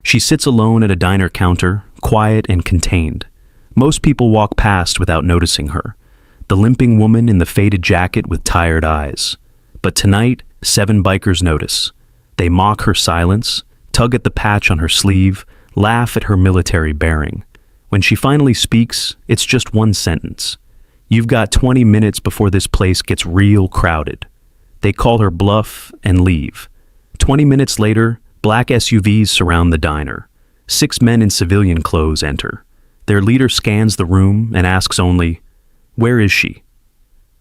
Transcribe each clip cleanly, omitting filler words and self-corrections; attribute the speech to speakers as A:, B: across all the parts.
A: She sits alone at a diner counter, quiet and contained. Most people walk past without noticing her. The limping woman in the faded jacket with tired eyes. But tonight, 7 bikers notice. They mock her silence, tug at the patch on her sleeve, laugh at her military bearing. When she finally speaks, it's just one sentence. "You've got 20 minutes before this place gets real crowded." They call her bluff and leave. 20 minutes later, black SUVs surround the diner. 6 men in civilian clothes enter. Their leader scans the room and asks only, "Where is she?"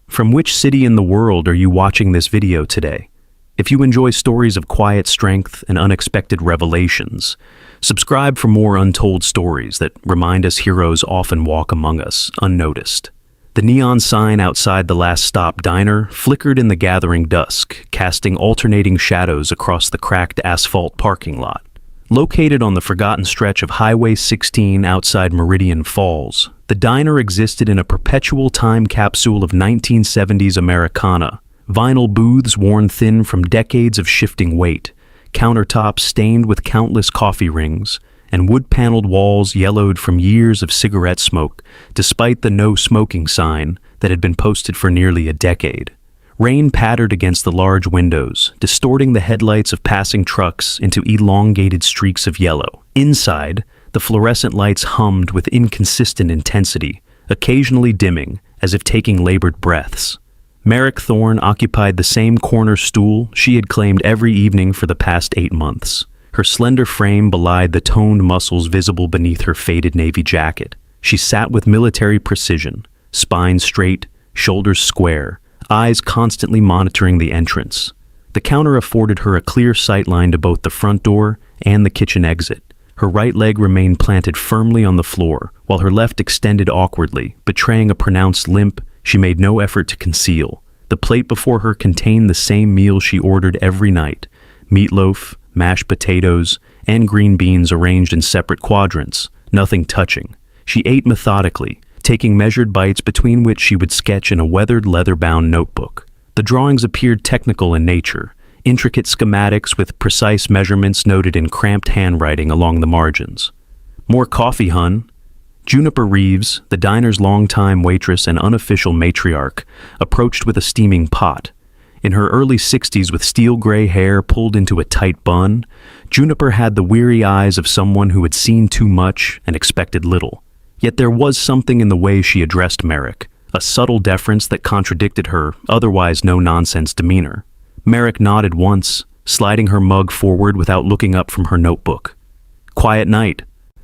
A: From which city in the world are you watching this video today? If you enjoy stories of quiet strength and unexpected revelations, subscribe for more untold stories that remind us heroes often walk among us, unnoticed. The neon sign outside the Last Stop diner flickered in the gathering dusk, casting alternating shadows across the cracked asphalt parking lot. Located on the forgotten stretch of Highway 16 outside Meridian Falls, the diner existed in a perpetual time capsule of 1970s Americana. Vinyl booths worn thin from decades of shifting weight, countertops stained with countless coffee rings, and wood-paneled walls yellowed from years of cigarette smoke, despite the no smoking sign that had been posted for nearly a decade. Rain pattered against the large windows, distorting the headlights of passing trucks into elongated streaks of yellow. Inside, the fluorescent lights hummed with inconsistent intensity, occasionally dimming, as if taking labored breaths. Merrick Thorne occupied the same corner stool she had claimed every evening for the past 8 months. Her slender frame belied the toned muscles visible beneath her faded navy jacket. She sat with military precision, spine straight, shoulders square, eyes constantly monitoring the entrance. The counter afforded her a clear sightline to both the front door and the kitchen exit. Her right leg remained planted firmly on the floor, while her left extended awkwardly, betraying a pronounced limp she made no effort to conceal. The plate before her contained the same meal she ordered every night: meatloaf, mashed potatoes, and green beans arranged in separate quadrants, nothing touching. She ate methodically, taking measured bites between which she would sketch in a weathered leather-bound notebook. The drawings appeared technical in nature, intricate schematics with precise measurements noted in cramped handwriting along the margins. "More coffee, hun." Juniper Reeves, the diner's longtime waitress and unofficial matriarch, approached with a steaming pot. In her early 60s with steel gray hair pulled into a tight bun, Juniper had the weary eyes of someone who had seen too much and expected little. Yet there was something in the way she addressed Merrick, a subtle deference that contradicted her otherwise no-nonsense demeanor. Merrick nodded once, sliding her mug forward without looking up from her notebook. "Quiet night,"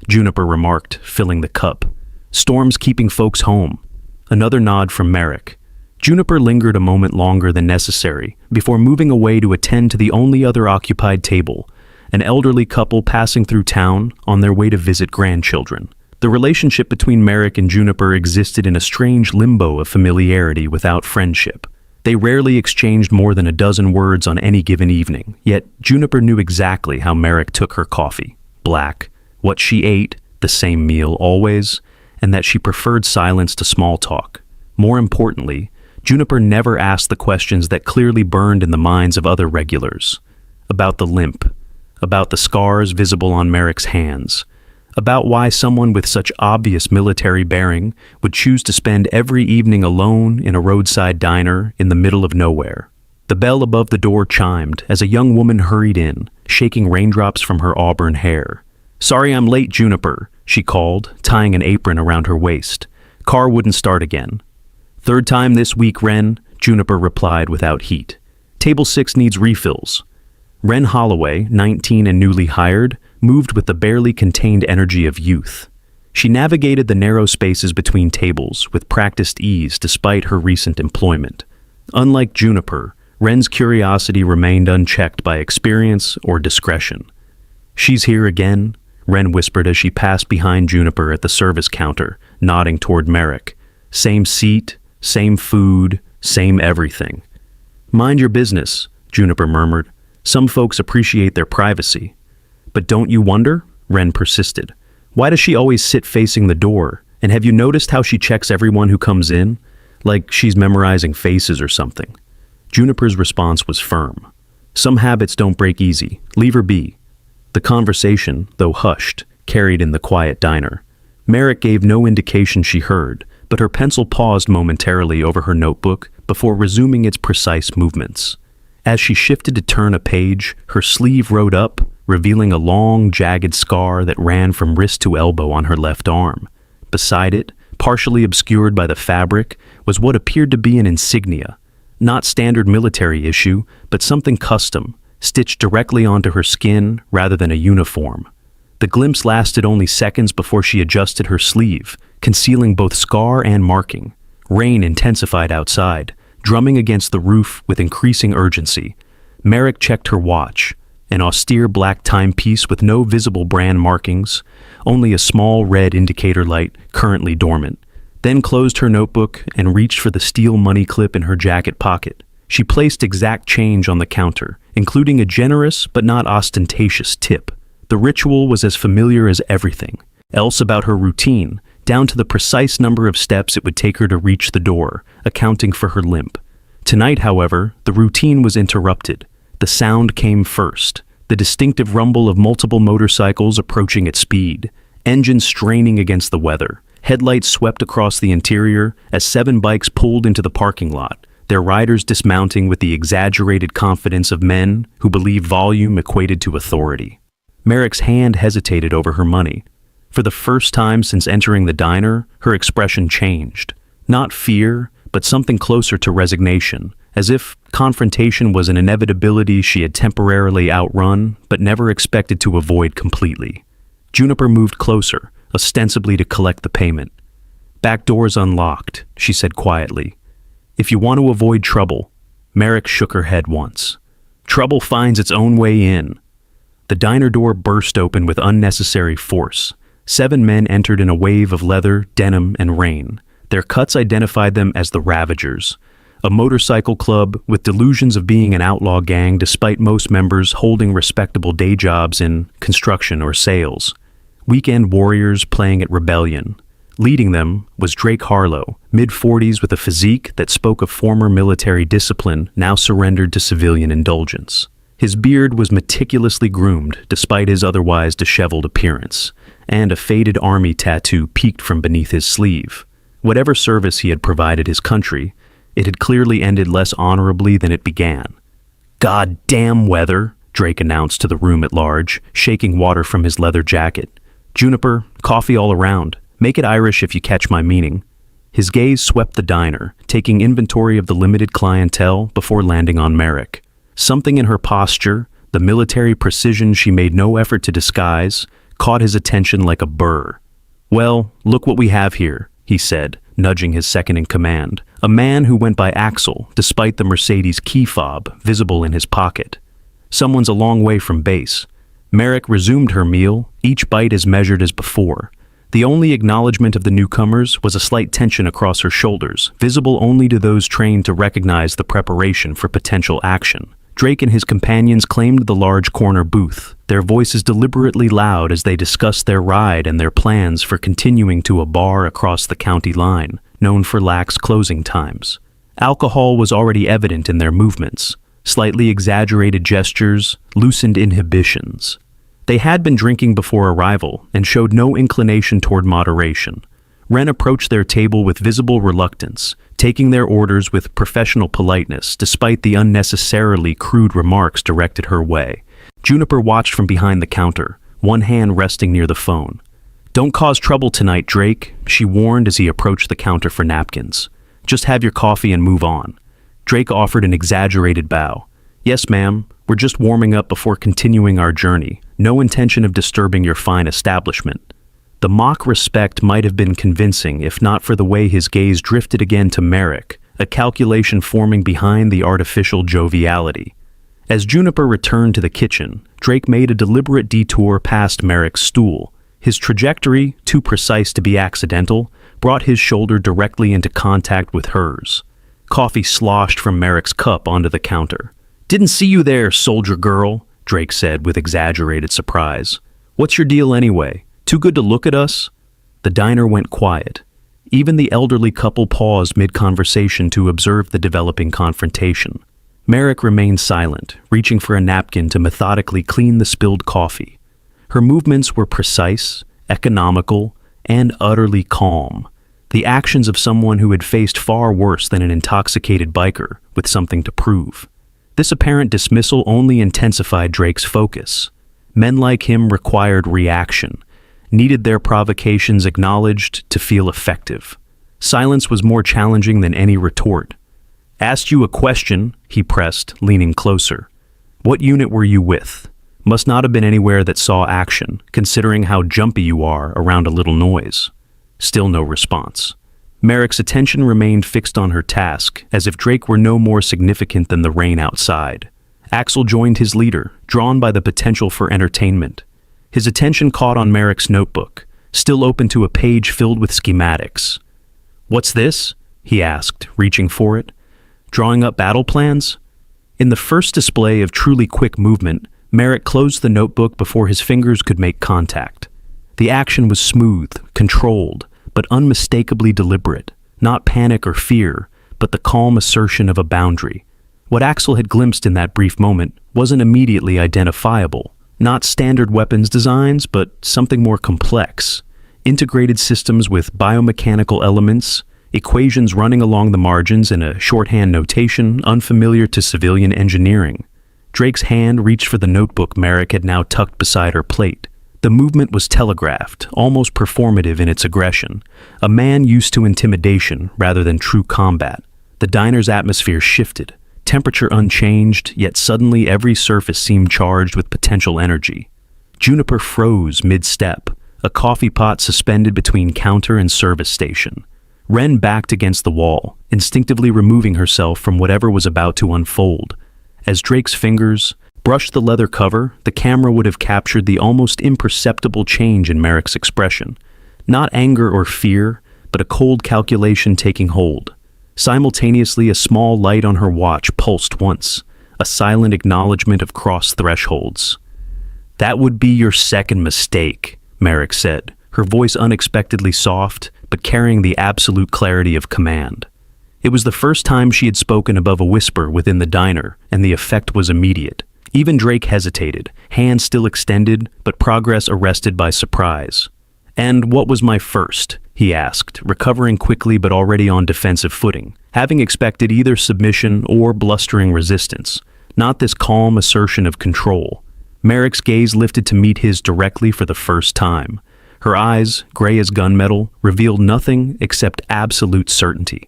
A: Juniper remarked, filling the cup. "Storm's keeping folks home." Another nod from Merrick. Juniper lingered a moment longer than necessary before moving away to attend to the only other occupied table, an elderly couple passing through town on their way to visit grandchildren. The relationship between Merrick and Juniper existed in a strange limbo of familiarity without friendship. They rarely exchanged more than a dozen words on any given evening, yet Juniper knew exactly how Merrick took her coffee: black, what she ate, the same meal always, and that she preferred silence to small talk. More importantly, Juniper never asked the questions that clearly burned in the minds of other regulars. About the limp, about the scars visible on Merrick's hands, about why someone with such obvious military bearing would choose to spend every evening alone in a roadside diner in the middle of nowhere. The bell above the door chimed as a young woman hurried in, shaking raindrops from her auburn hair. "Sorry I'm late, Juniper," she called, tying an apron around her waist. "Car wouldn't start again." "Third time this week, Wren," Juniper replied without heat. "Table 6 needs refills." Wren Holloway, 19 and newly hired, moved with the barely contained energy of youth. She navigated the narrow spaces between tables with practiced ease despite her recent employment. Unlike Juniper, Wren's curiosity remained unchecked by experience or discretion. "She's here again," Wren whispered as she passed behind Juniper at the service counter, nodding toward Merrick. "Same seat, same food, same everything." "Mind your business," Juniper murmured. "Some folks appreciate their privacy." "But don't you wonder?" Wren persisted. "Why does she always sit facing the door? And have you noticed how she checks everyone who comes in? Like she's memorizing faces or something." Juniper's response was firm. "Some habits don't break easy. Leave her be." The The conversation, though hushed, carried in the quiet diner. Merrick gave no indication she heard, but her pencil paused momentarily over her notebook before resuming its precise movements. As she shifted to turn a page, her sleeve rode up, revealing a long, jagged scar that ran from wrist to elbow on her left arm. Beside it, partially obscured by the fabric, was what appeared to be an insignia. Not standard military issue, but something custom, stitched directly onto her skin rather than a uniform. The glimpse lasted only seconds before she adjusted her sleeve, concealing both scar and marking. Rain intensified outside, drumming against the roof with increasing urgency. Merrick checked her watch, an austere black timepiece with no visible brand markings, only a small red indicator light currently dormant. Then closed her notebook and reached for the steel money clip in her jacket pocket. She placed exact change on the counter, including a generous but not ostentatious tip. The ritual was as familiar as everything else about her routine, down to the precise number of steps it would take her to reach the door, accounting for her limp. Tonight, however, the routine was interrupted. The sound came first, the distinctive rumble of multiple motorcycles approaching at speed, engines straining against the weather. Headlights swept across the interior as 7 bikes pulled into the parking lot, their riders dismounting with the exaggerated confidence of men who believe volume equated to authority. Merrick's hand hesitated over her money. For the first time since entering the diner, her expression changed. Not fear, but something closer to resignation, as if confrontation was an inevitability she had temporarily outrun but never expected to avoid completely. Juniper moved closer, ostensibly to collect the payment. "Back door's unlocked," she said quietly. "If you want to avoid trouble." Merrick shook her head once. "Trouble finds its own way in." The diner door burst open with unnecessary force. 7 men entered in a wave of leather, denim, and rain. Their cuts identified them as the Ravagers, a motorcycle club with delusions of being an outlaw gang despite most members holding respectable day jobs in construction or sales. Weekend warriors playing at rebellion. Leading them was Drake Harlow, mid-40s with a physique that spoke of former military discipline now surrendered to civilian indulgence. His beard was meticulously groomed despite his otherwise disheveled appearance, and a faded army tattoo peeked from beneath his sleeve. Whatever service he had provided his country, it had clearly ended less honorably than it began. "God damn weather," Drake announced to the room at large, shaking water from his leather jacket. "Juniper, coffee all around. Make it Irish if you catch my meaning." His gaze swept the diner, taking inventory of the limited clientele before landing on Merrick. Something in her posture, the military precision she made no effort to disguise, caught his attention like a burr. "Well, look what we have here," he said, nudging his second-in-command, a man who went by Axel despite the Mercedes key fob visible in his pocket. "Someone's a long way from base." Merrick resumed her meal, each bite as measured as before. The only acknowledgement of the newcomers was a slight tension across her shoulders, visible only to those trained to recognize the preparation for potential action. Drake and his companions claimed the large corner booth, their voices deliberately loud as they discussed their ride and their plans for continuing to a bar across the county line, known for lax closing times. Alcohol was already evident in their movements, slightly exaggerated gestures, loosened inhibitions. They had been drinking before arrival and showed no inclination toward moderation. Wren approached their table with visible reluctance, taking their orders with professional politeness despite the unnecessarily crude remarks directed her way. Juniper watched from behind the counter, one hand resting near the phone. "Don't cause trouble tonight, Drake," she warned as he approached the counter for napkins. "Just have your coffee and move on." Drake offered an exaggerated bow. "Yes, ma'am. We're just warming up before continuing our journey. No intention of disturbing your fine establishment." The mock respect might have been convincing if not for the way his gaze drifted again to Merrick, a calculation forming behind the artificial joviality. As Juniper returned to the kitchen, Drake made a deliberate detour past Merrick's stool. His trajectory, too precise to be accidental, brought his shoulder directly into contact with hers. Coffee sloshed from Merrick's cup onto the counter. "Didn't see you there, soldier girl," Drake said with exaggerated surprise. "What's your deal anyway? Too good to look at us?" The diner went quiet. Even the elderly couple paused mid-conversation to observe the developing confrontation. Merrick remained silent, reaching for a napkin to methodically clean the spilled coffee. Her movements were precise, economical, and utterly calm. The actions of someone who had faced far worse than an intoxicated biker with something to prove. This apparent dismissal only intensified Drake's focus. Men like him required reaction, needed their provocations acknowledged to feel effective. Silence was more challenging than any retort. "Asked you a question," he pressed, leaning closer. "What unit were you with? Must not have been anywhere that saw action, considering how jumpy you are around a little noise." Still no response. Merrick's attention remained fixed on her task, as if Drake were no more significant than the rain outside. Axel joined his leader, drawn by the potential for entertainment. His attention caught on Merrick's notebook, still open to a page filled with schematics. "What's this?" he asked, reaching for it. "Drawing up battle plans?" In the first display of truly quick movement, Merrick closed the notebook before his fingers could make contact. The action was smooth, controlled, but unmistakably deliberate. Not panic or fear, but the calm assertion of a boundary. What Axel had glimpsed in that brief moment wasn't immediately identifiable. Not standard weapons designs, but something more complex. Integrated systems with biomechanical elements, equations running along the margins in a shorthand notation unfamiliar to civilian engineering. Drake's hand reached for the notebook Merrick had now tucked beside her plate. The movement was telegraphed, almost performative in its aggression. A man used to intimidation rather than true combat. The diner's atmosphere shifted, temperature unchanged, yet suddenly every surface seemed charged with potential energy. Juniper froze mid-step, a coffee pot suspended between counter and service station. Wren backed against the wall, instinctively removing herself from whatever was about to unfold. As Drake's fingers brushed the leather cover, the camera would have captured the almost imperceptible change in Merrick's expression. Not anger or fear, but a cold calculation taking hold. Simultaneously, a small light on her watch pulsed once, a silent acknowledgement of crossed thresholds. "That would be your second mistake," Merrick said, her voice unexpectedly soft, but carrying the absolute clarity of command. It was the first time she had spoken above a whisper within the diner, and the effect was immediate. Even Drake hesitated, hand still extended, but progress arrested by surprise. "And what was my first?" he asked, recovering quickly but already on defensive footing, having expected either submission or blustering resistance, not this calm assertion of control. Merrick's gaze lifted to meet his directly for the first time. Her eyes, gray as gunmetal, revealed nothing except absolute certainty.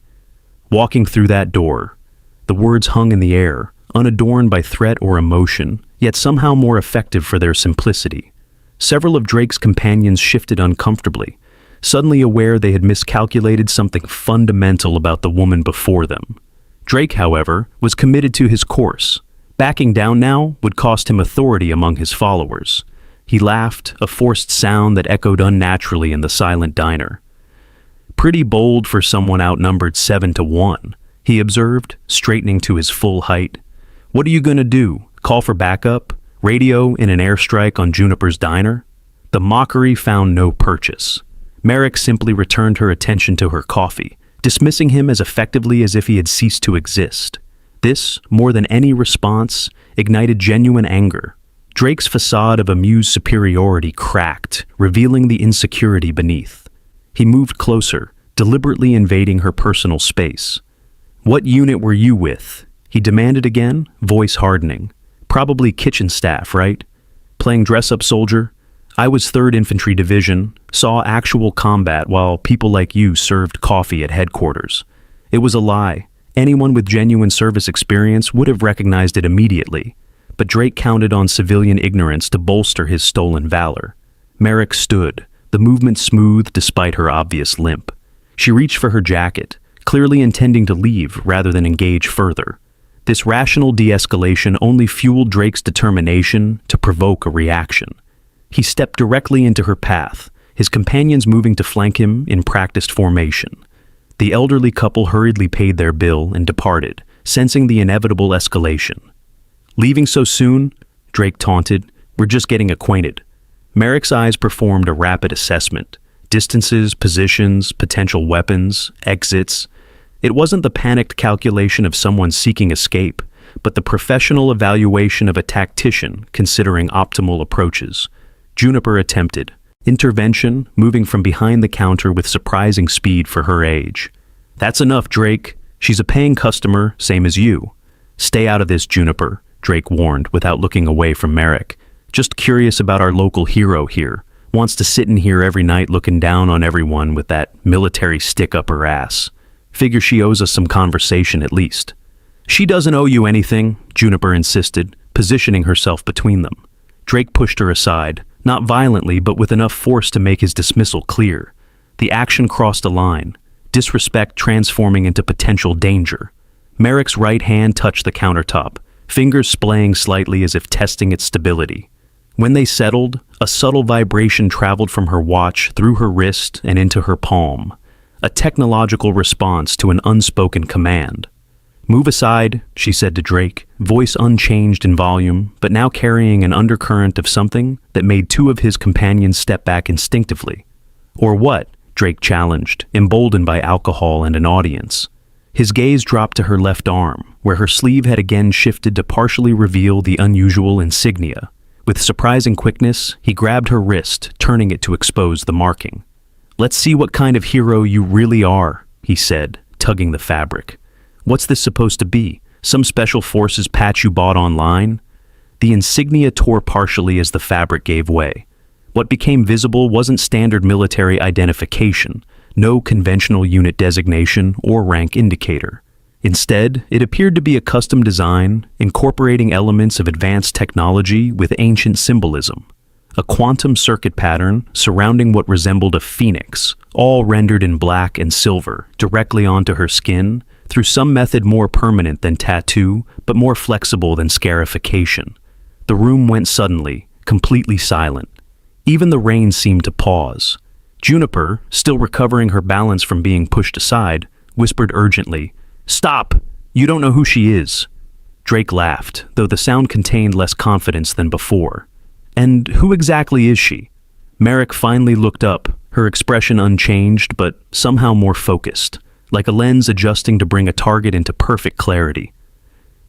A: "Walking through that door." The words hung in the air, unadorned by threat or emotion, yet somehow more effective for their simplicity. Several of Drake's companions shifted uncomfortably, suddenly aware they had miscalculated something fundamental about the woman before them. Drake, however, was committed to his course. Backing down now would cost him authority among his followers. He laughed, a forced sound that echoed unnaturally in the silent diner. "Pretty bold for someone outnumbered 7-1, he observed, straightening to his full height. "What are you gonna do? Call for backup? Radio in an airstrike on Juniper's diner?" The mockery found no purchase. Merrick simply returned her attention to her coffee, dismissing him as effectively as if he had ceased to exist. This, more than any response, ignited genuine anger. Drake's facade of amused superiority cracked, revealing the insecurity beneath. He moved closer, deliberately invading her personal space. "What unit were you with?" he demanded again, voice hardening. "Probably kitchen staff, right? Playing dress-up soldier? I was 3rd Infantry Division, saw actual combat while people like you served coffee at headquarters. It was a lie. Anyone with genuine service experience would have recognized it immediately. But Drake counted on civilian ignorance to bolster his stolen valor. Merrick stood, the movement smooth despite her obvious limp. She reached for her jacket, clearly intending to leave rather than engage further. This rational de-escalation only fueled Drake's determination to provoke a reaction. He stepped directly into her path, his companions moving to flank him in practiced formation. The elderly couple hurriedly paid their bill and departed, sensing the inevitable escalation. "Leaving so soon?" Drake taunted. "We're just getting acquainted." Merrick's eyes performed a rapid assessment. Distances, positions, potential weapons, exits. It wasn't the panicked calculation of someone seeking escape, but the professional evaluation of a tactician considering optimal approaches. Juniper attempted. Intervention, moving from behind the counter with surprising speed for her age. "That's enough, Drake. She's a paying customer, same as you." "Stay out of this, Juniper," Drake warned without looking away from Merrick. "Just curious about our local hero here. Wants to sit in here every night looking down on everyone with that military stick up her ass. Figure she owes us some conversation at least." "She doesn't owe you anything," Juniper insisted, positioning herself between them. Drake pushed her aside, not violently but with enough force to make his dismissal clear. The action crossed a line, disrespect transforming into potential danger. Merrick's right hand touched the countertop, fingers splaying slightly as if testing its stability. When they settled, a subtle vibration traveled from her watch through her wrist and into her palm, a technological response to an unspoken command. "Move aside," she said to Drake, voice unchanged in volume, but now carrying an undercurrent of something that made two of his companions step back instinctively. "Or what?" Drake challenged, emboldened by alcohol and an audience. His gaze dropped to her left arm, where her sleeve had again shifted to partially reveal the unusual insignia. With surprising quickness, he grabbed her wrist, turning it to expose the marking. "Let's see what kind of hero you really are," he said, tugging the fabric. "What's this supposed to be? Some special forces patch you bought online?" The insignia tore partially as the fabric gave way. What became visible wasn't standard military identification, no conventional unit designation or rank indicator. Instead, it appeared to be a custom design, incorporating elements of advanced technology with ancient symbolism. A quantum circuit pattern surrounding what resembled a phoenix, all rendered in black and silver, directly onto her skin, through some method more permanent than tattoo, but more flexible than scarification. The room went suddenly, completely silent. Even the rain seemed to pause. Juniper, still recovering her balance from being pushed aside, whispered urgently, "Stop! You don't know who she is." Drake laughed, though the sound contained less confidence than before. "And who exactly is she?" Merrick finally looked up, her expression unchanged but somehow more focused, like a lens adjusting to bring a target into perfect clarity.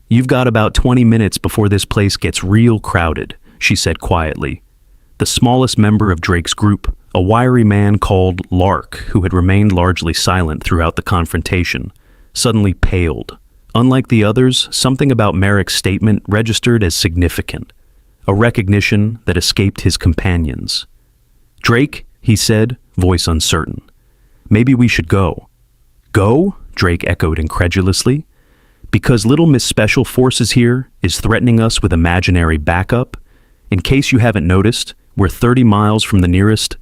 A: "You've got about 20 minutes before this place gets real crowded," she said quietly. The smallest member of Drake's group, a wiry man called Lark, who had remained largely silent throughout the confrontation, suddenly paled. Unlike the others, something about Merrick's statement registered as significant, a recognition that escaped his companions. "Drake," he said, voice uncertain. "Maybe we should go." "Go?" Drake echoed incredulously. "Because Little Miss Special Forces here is threatening us with imaginary backup? In case you haven't noticed, we're 30 miles from the nearest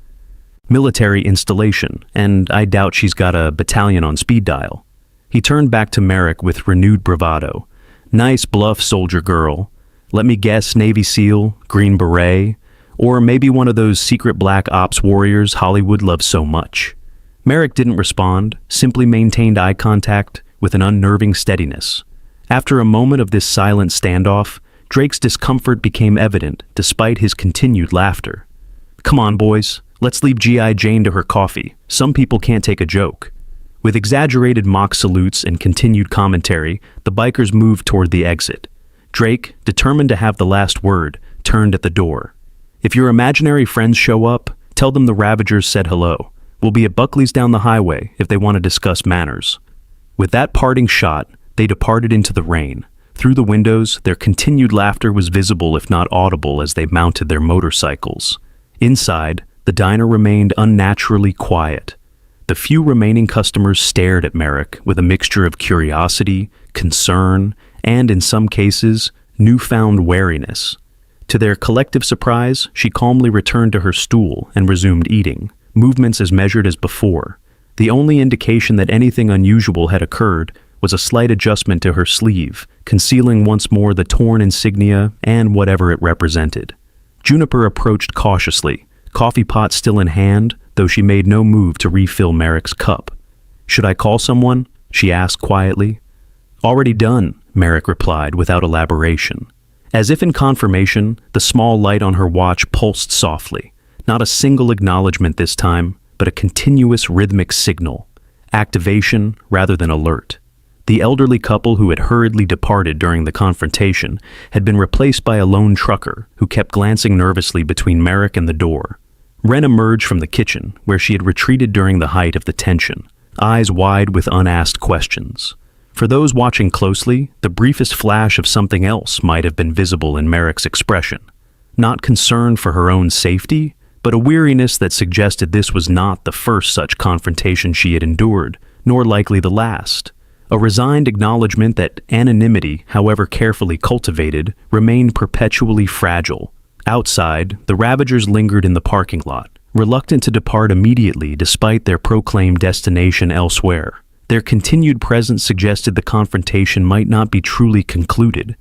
A: military installation, and I doubt she's got a battalion on speed dial." He turned back to Merrick with renewed bravado. "Nice bluff, soldier girl. Let me guess, Navy SEAL, Green Beret, or maybe one of those secret black ops warriors Hollywood loves so much." Merrick didn't respond, simply maintained eye contact with an unnerving steadiness. After a moment of this silent standoff, Drake's discomfort became evident despite his continued laughter. "Come on, boys. Let's leave G.I. Jane to her coffee. Some people can't take a joke." With exaggerated mock salutes and continued commentary, the bikers moved toward the exit. Drake, determined to have the last word, turned at the door. "If your imaginary friends show up, tell them the Ravagers said hello. We'll be at Buckley's down the highway if they want to discuss manners." With that parting shot, they departed into the rain. Through the windows, their continued laughter was visible if not audible as they mounted their motorcycles. Inside, the diner remained unnaturally quiet. The few remaining customers stared at Merrick with a mixture of curiosity, concern, and in some cases, newfound wariness. To their collective surprise, she calmly returned to her stool and resumed eating, movements as measured as before. The only indication that anything unusual had occurred was a slight adjustment to her sleeve, concealing once more the torn insignia and whatever it represented. Juniper approached cautiously, coffee pot still in hand, though she made no move to refill Merrick's cup. "Should I call someone?" she asked quietly. "Already done," Merrick replied without elaboration. As if in confirmation, the small light on her watch pulsed softly. Not a single acknowledgement this time, but a continuous rhythmic signal. Activation rather than alert. The elderly couple who had hurriedly departed during the confrontation had been replaced by a lone trucker who kept glancing nervously between Merrick and the door. Wren emerged from the kitchen, where she had retreated during the height of the tension, eyes wide with unasked questions. For those watching closely, the briefest flash of something else might have been visible in Merrick's expression. Not concern for her own safety, but a weariness that suggested this was not the first such confrontation she had endured, nor likely the last. A resigned acknowledgement that anonymity, however carefully cultivated, remained perpetually fragile. Outside, the Ravagers lingered in the parking lot, reluctant to depart immediately despite their proclaimed destination elsewhere. Their continued presence suggested the confrontation might not be truly concluded,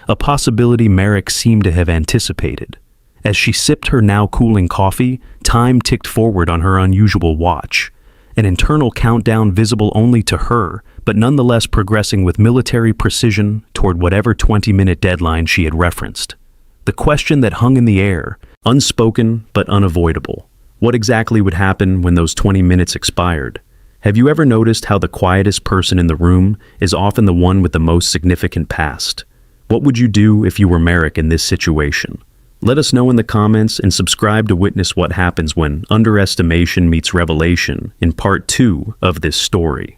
A: a possibility Merrick seemed to have anticipated. As she sipped her now cooling coffee, time ticked forward on her unusual watch, an internal countdown visible only to her, but nonetheless progressing with military precision toward whatever 20-minute deadline she had referenced. The question that hung in the air, unspoken but unavoidable: what exactly would happen when those 20 minutes expired? Have you ever noticed how the quietest person in the room is often the one with the most significant past? What would you do if you were Merrick in this situation? Let us know in the comments and subscribe to witness what happens when underestimation meets revelation in part 2 of this story.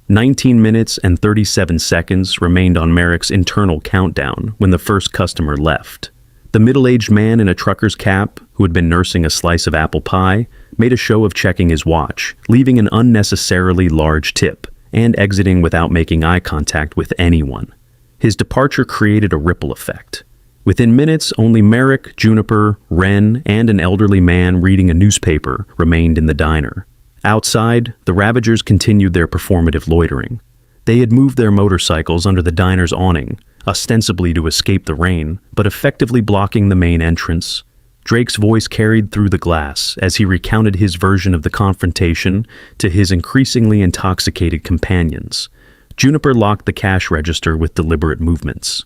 A: 19 minutes and 37 seconds remained on Merrick's internal countdown when the first customer left. The middle-aged man in a trucker's cap, who had been nursing a slice of apple pie, made a show of checking his watch, leaving an unnecessarily large tip, and exiting without making eye contact with anyone. His departure created a ripple effect. Within minutes, only Merrick, Juniper, Wren, and an elderly man reading a newspaper remained in the diner. Outside, the Ravagers continued their performative loitering. They had moved their motorcycles under the diner's awning, ostensibly to escape the rain, but effectively blocking the main entrance. Drake's voice carried through the glass as he recounted his version of the confrontation to his increasingly intoxicated companions. Juniper locked the cash register with deliberate movements.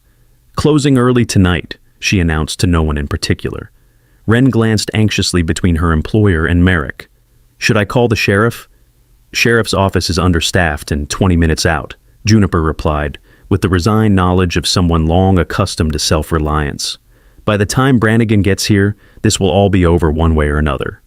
A: "Closing early tonight," she announced to no one in particular. Wren glanced anxiously between her employer and Merrick. "Should I call the sheriff?" "Sheriff's office is understaffed and 20 minutes out," Juniper replied, with the resigned knowledge of someone long accustomed to self-reliance. "By the time Brannigan gets here, this will all be over one way or another."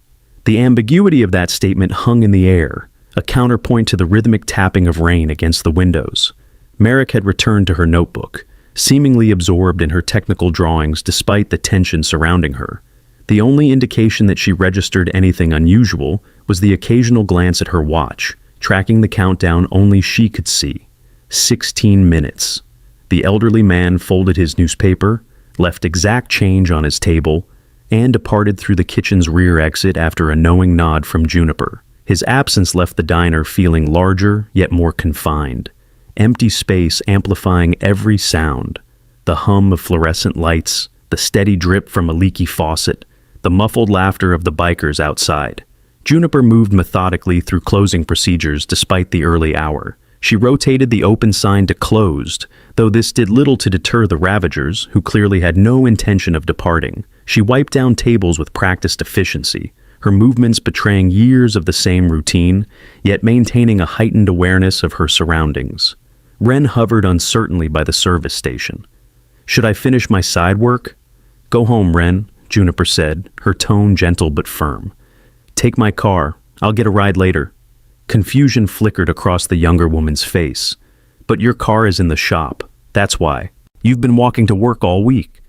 A: The ambiguity of that statement hung in the air, a counterpoint to the rhythmic tapping of rain against the windows. Merrick had returned to her notebook, seemingly absorbed in her technical drawings despite the tension surrounding her. The only indication that she registered anything unusual was the occasional glance at her watch, tracking the countdown only she could see. 16 minutes. The elderly man folded his newspaper, left exact change on his table, and departed through the kitchen's rear exit after a knowing nod from Juniper. His absence left the diner feeling larger yet more confined, empty space amplifying every sound: the hum of fluorescent lights, the steady drip from a leaky faucet, the muffled laughter of the bikers outside. Juniper moved methodically through closing procedures despite the early hour. She rotated the open sign to closed, though this did little to deter the Ravagers, who clearly had no intention of departing. She wiped down tables with practiced efficiency, her movements betraying years of the same routine, yet maintaining a heightened awareness of her surroundings. Wren hovered uncertainly by the service station. "Should I finish my side work?" "Go home, Wren," Juniper said, her tone gentle but firm. "Take my car. I'll get a ride later." Confusion flickered across the younger woman's face. "But your car is in the shop. That's why. You've been walking to work all week."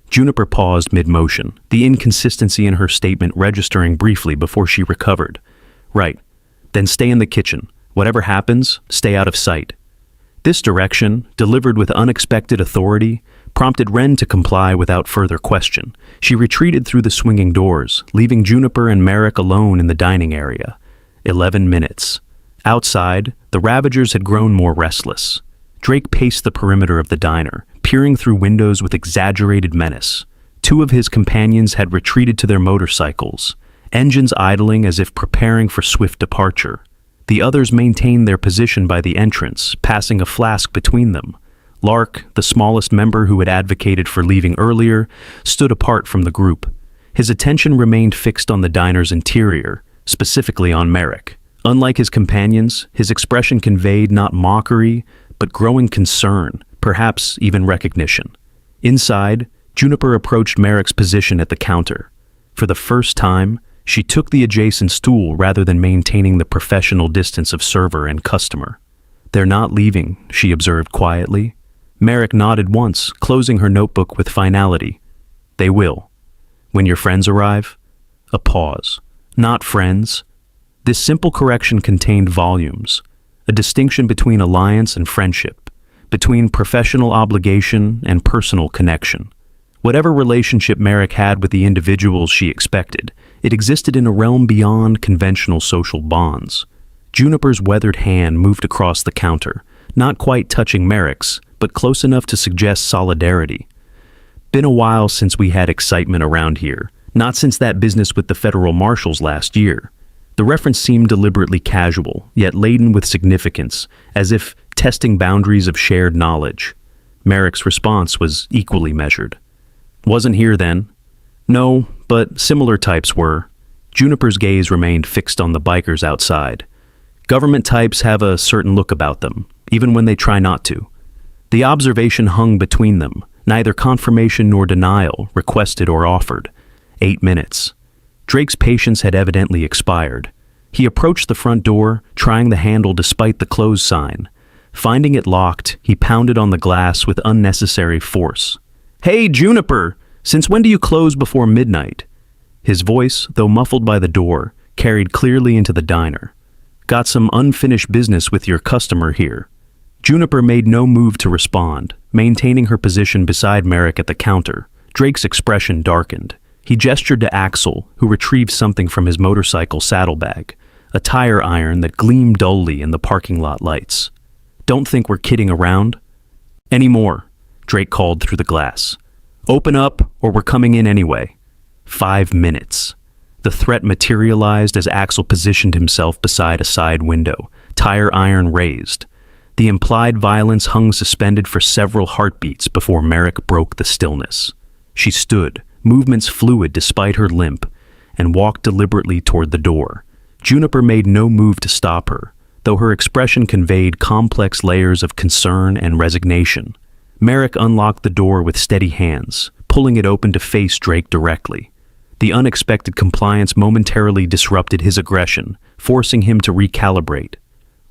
A: Juniper paused mid-motion, the inconsistency in her statement registering briefly before she recovered. "Right. Then stay in the kitchen. Whatever happens, stay out of sight." This direction, delivered with unexpected authority, prompted Wren to comply without further question. She retreated through the swinging doors, leaving Juniper and Merrick alone in the dining area. 11 minutes. Outside, the Ravagers had grown more restless. Drake paced the perimeter of the diner, peering through windows with exaggerated menace. Two of his companions had retreated to their motorcycles, engines idling as if preparing for swift departure. The others maintained their position by the entrance, passing a flask between them. Lark, the smallest member who had advocated for leaving earlier, stood apart from the group. His attention remained fixed on the diner's interior, specifically on Merrick. Unlike his companions, his expression conveyed not mockery, but growing concern, perhaps even recognition. Inside, Juniper approached Merrick's position at the counter. For the first time, she took the adjacent stool rather than maintaining the professional distance of server and customer. "They're not leaving," she observed quietly. Merrick nodded once, closing her notebook with finality. "They will. When your friends arrive?" A pause. "Not friends." This simple correction contained volumes, a distinction between alliance and friendship, between professional obligation and personal connection. Whatever relationship Merrick had with the individuals she expected, it existed in a realm beyond conventional social bonds. Juniper's weathered hand moved across the counter, not quite touching Merrick's, but close enough to suggest solidarity. "Been a while since we had excitement around here, not since that business with the federal marshals last year." The reference seemed deliberately casual, yet laden with significance, as if testing boundaries of shared knowledge. Merrick's response was equally measured. "Wasn't here then." "No, but similar types were." Juniper's gaze remained fixed on the bikers outside. "Government types have a certain look about them, even when they try not to." The observation hung between them, neither confirmation nor denial, requested or offered. 8 minutes. Drake's patience had evidently expired. He approached the front door, trying the handle despite the close sign. Finding it locked, he pounded on the glass with unnecessary force. "Hey, Juniper! Since when do you close before midnight?" His voice, though muffled by the door, carried clearly into the diner. "Got some unfinished business with your customer here." Juniper made no move to respond, maintaining her position beside Merrick at the counter. Drake's expression darkened. He gestured to Axel, who retrieved something from his motorcycle saddlebag, a tire iron that gleamed dully in the parking lot lights. "Don't think we're kidding around." "Any more," Drake called through the glass. "Open up, or we're coming in anyway." 5 minutes. The threat materialized as Axel positioned himself beside a side window, tire iron raised. The implied violence hung suspended for several heartbeats before Merrick broke the stillness. She stood, movements fluid despite her limp, and walked deliberately toward the door. Juniper made no move to stop her, though her expression conveyed complex layers of concern and resignation. Merrick unlocked the door with steady hands, pulling it open to face Drake directly. The unexpected compliance momentarily disrupted his aggression, forcing him to recalibrate.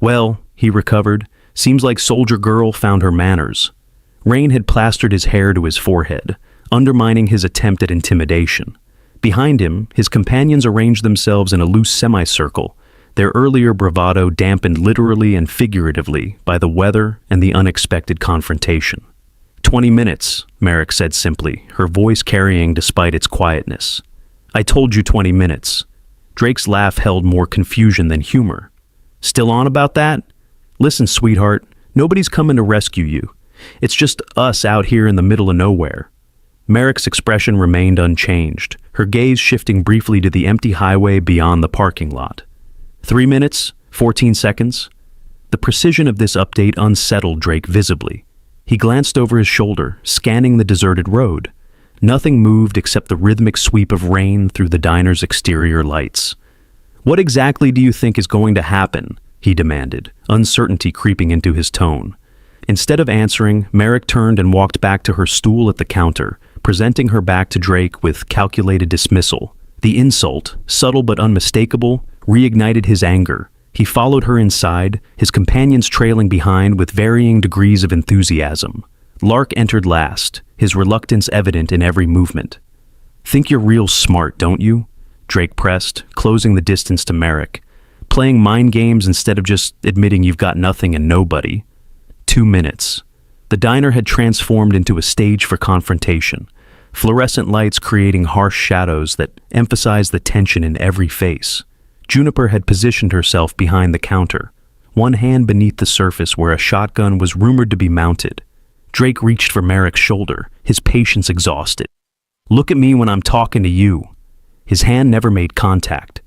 A: "Well," he recovered, "seems like Soldier Girl found her manners." Rain had plastered his hair to his forehead, undermining his attempt at intimidation. Behind him, his companions arranged themselves in a loose semicircle, their earlier bravado dampened literally and figuratively by the weather and the unexpected confrontation. 20 minutes, Merrick said simply, her voice carrying despite its quietness. "I told you 20 minutes. Drake's laugh held more confusion than humor. "Still on about that? Listen, sweetheart, nobody's coming to rescue you. It's just us out here in the middle of nowhere." Merrick's expression remained unchanged, her gaze shifting briefly to the empty highway beyond the parking lot. 3 minutes, 14 seconds. The precision of this update unsettled Drake visibly. He glanced over his shoulder, scanning the deserted road. Nothing moved except the rhythmic sweep of rain through the diner's exterior lights. "What exactly do you think is going to happen?" he demanded, uncertainty creeping into his tone. Instead of answering, Merrick turned and walked back to her stool at the counter, presenting her back to Drake with calculated dismissal. The insult, subtle but unmistakable, reignited his anger. He followed her inside, his companions trailing behind with varying degrees of enthusiasm. Lark entered last, his reluctance evident in every movement. "Think you're real smart, don't you?" Drake pressed, closing the distance to Merrick. "Playing mind games instead of just admitting you've got nothing and nobody." 2 minutes. The diner had transformed into a stage for confrontation, fluorescent lights creating harsh shadows that emphasized the tension in every face. Juniper had positioned herself behind the counter, one hand beneath the surface where a shotgun was rumored to be mounted. Drake reached for Merrick's shoulder, his patience exhausted. "Look at me when I'm talking to you." His hand never made contact.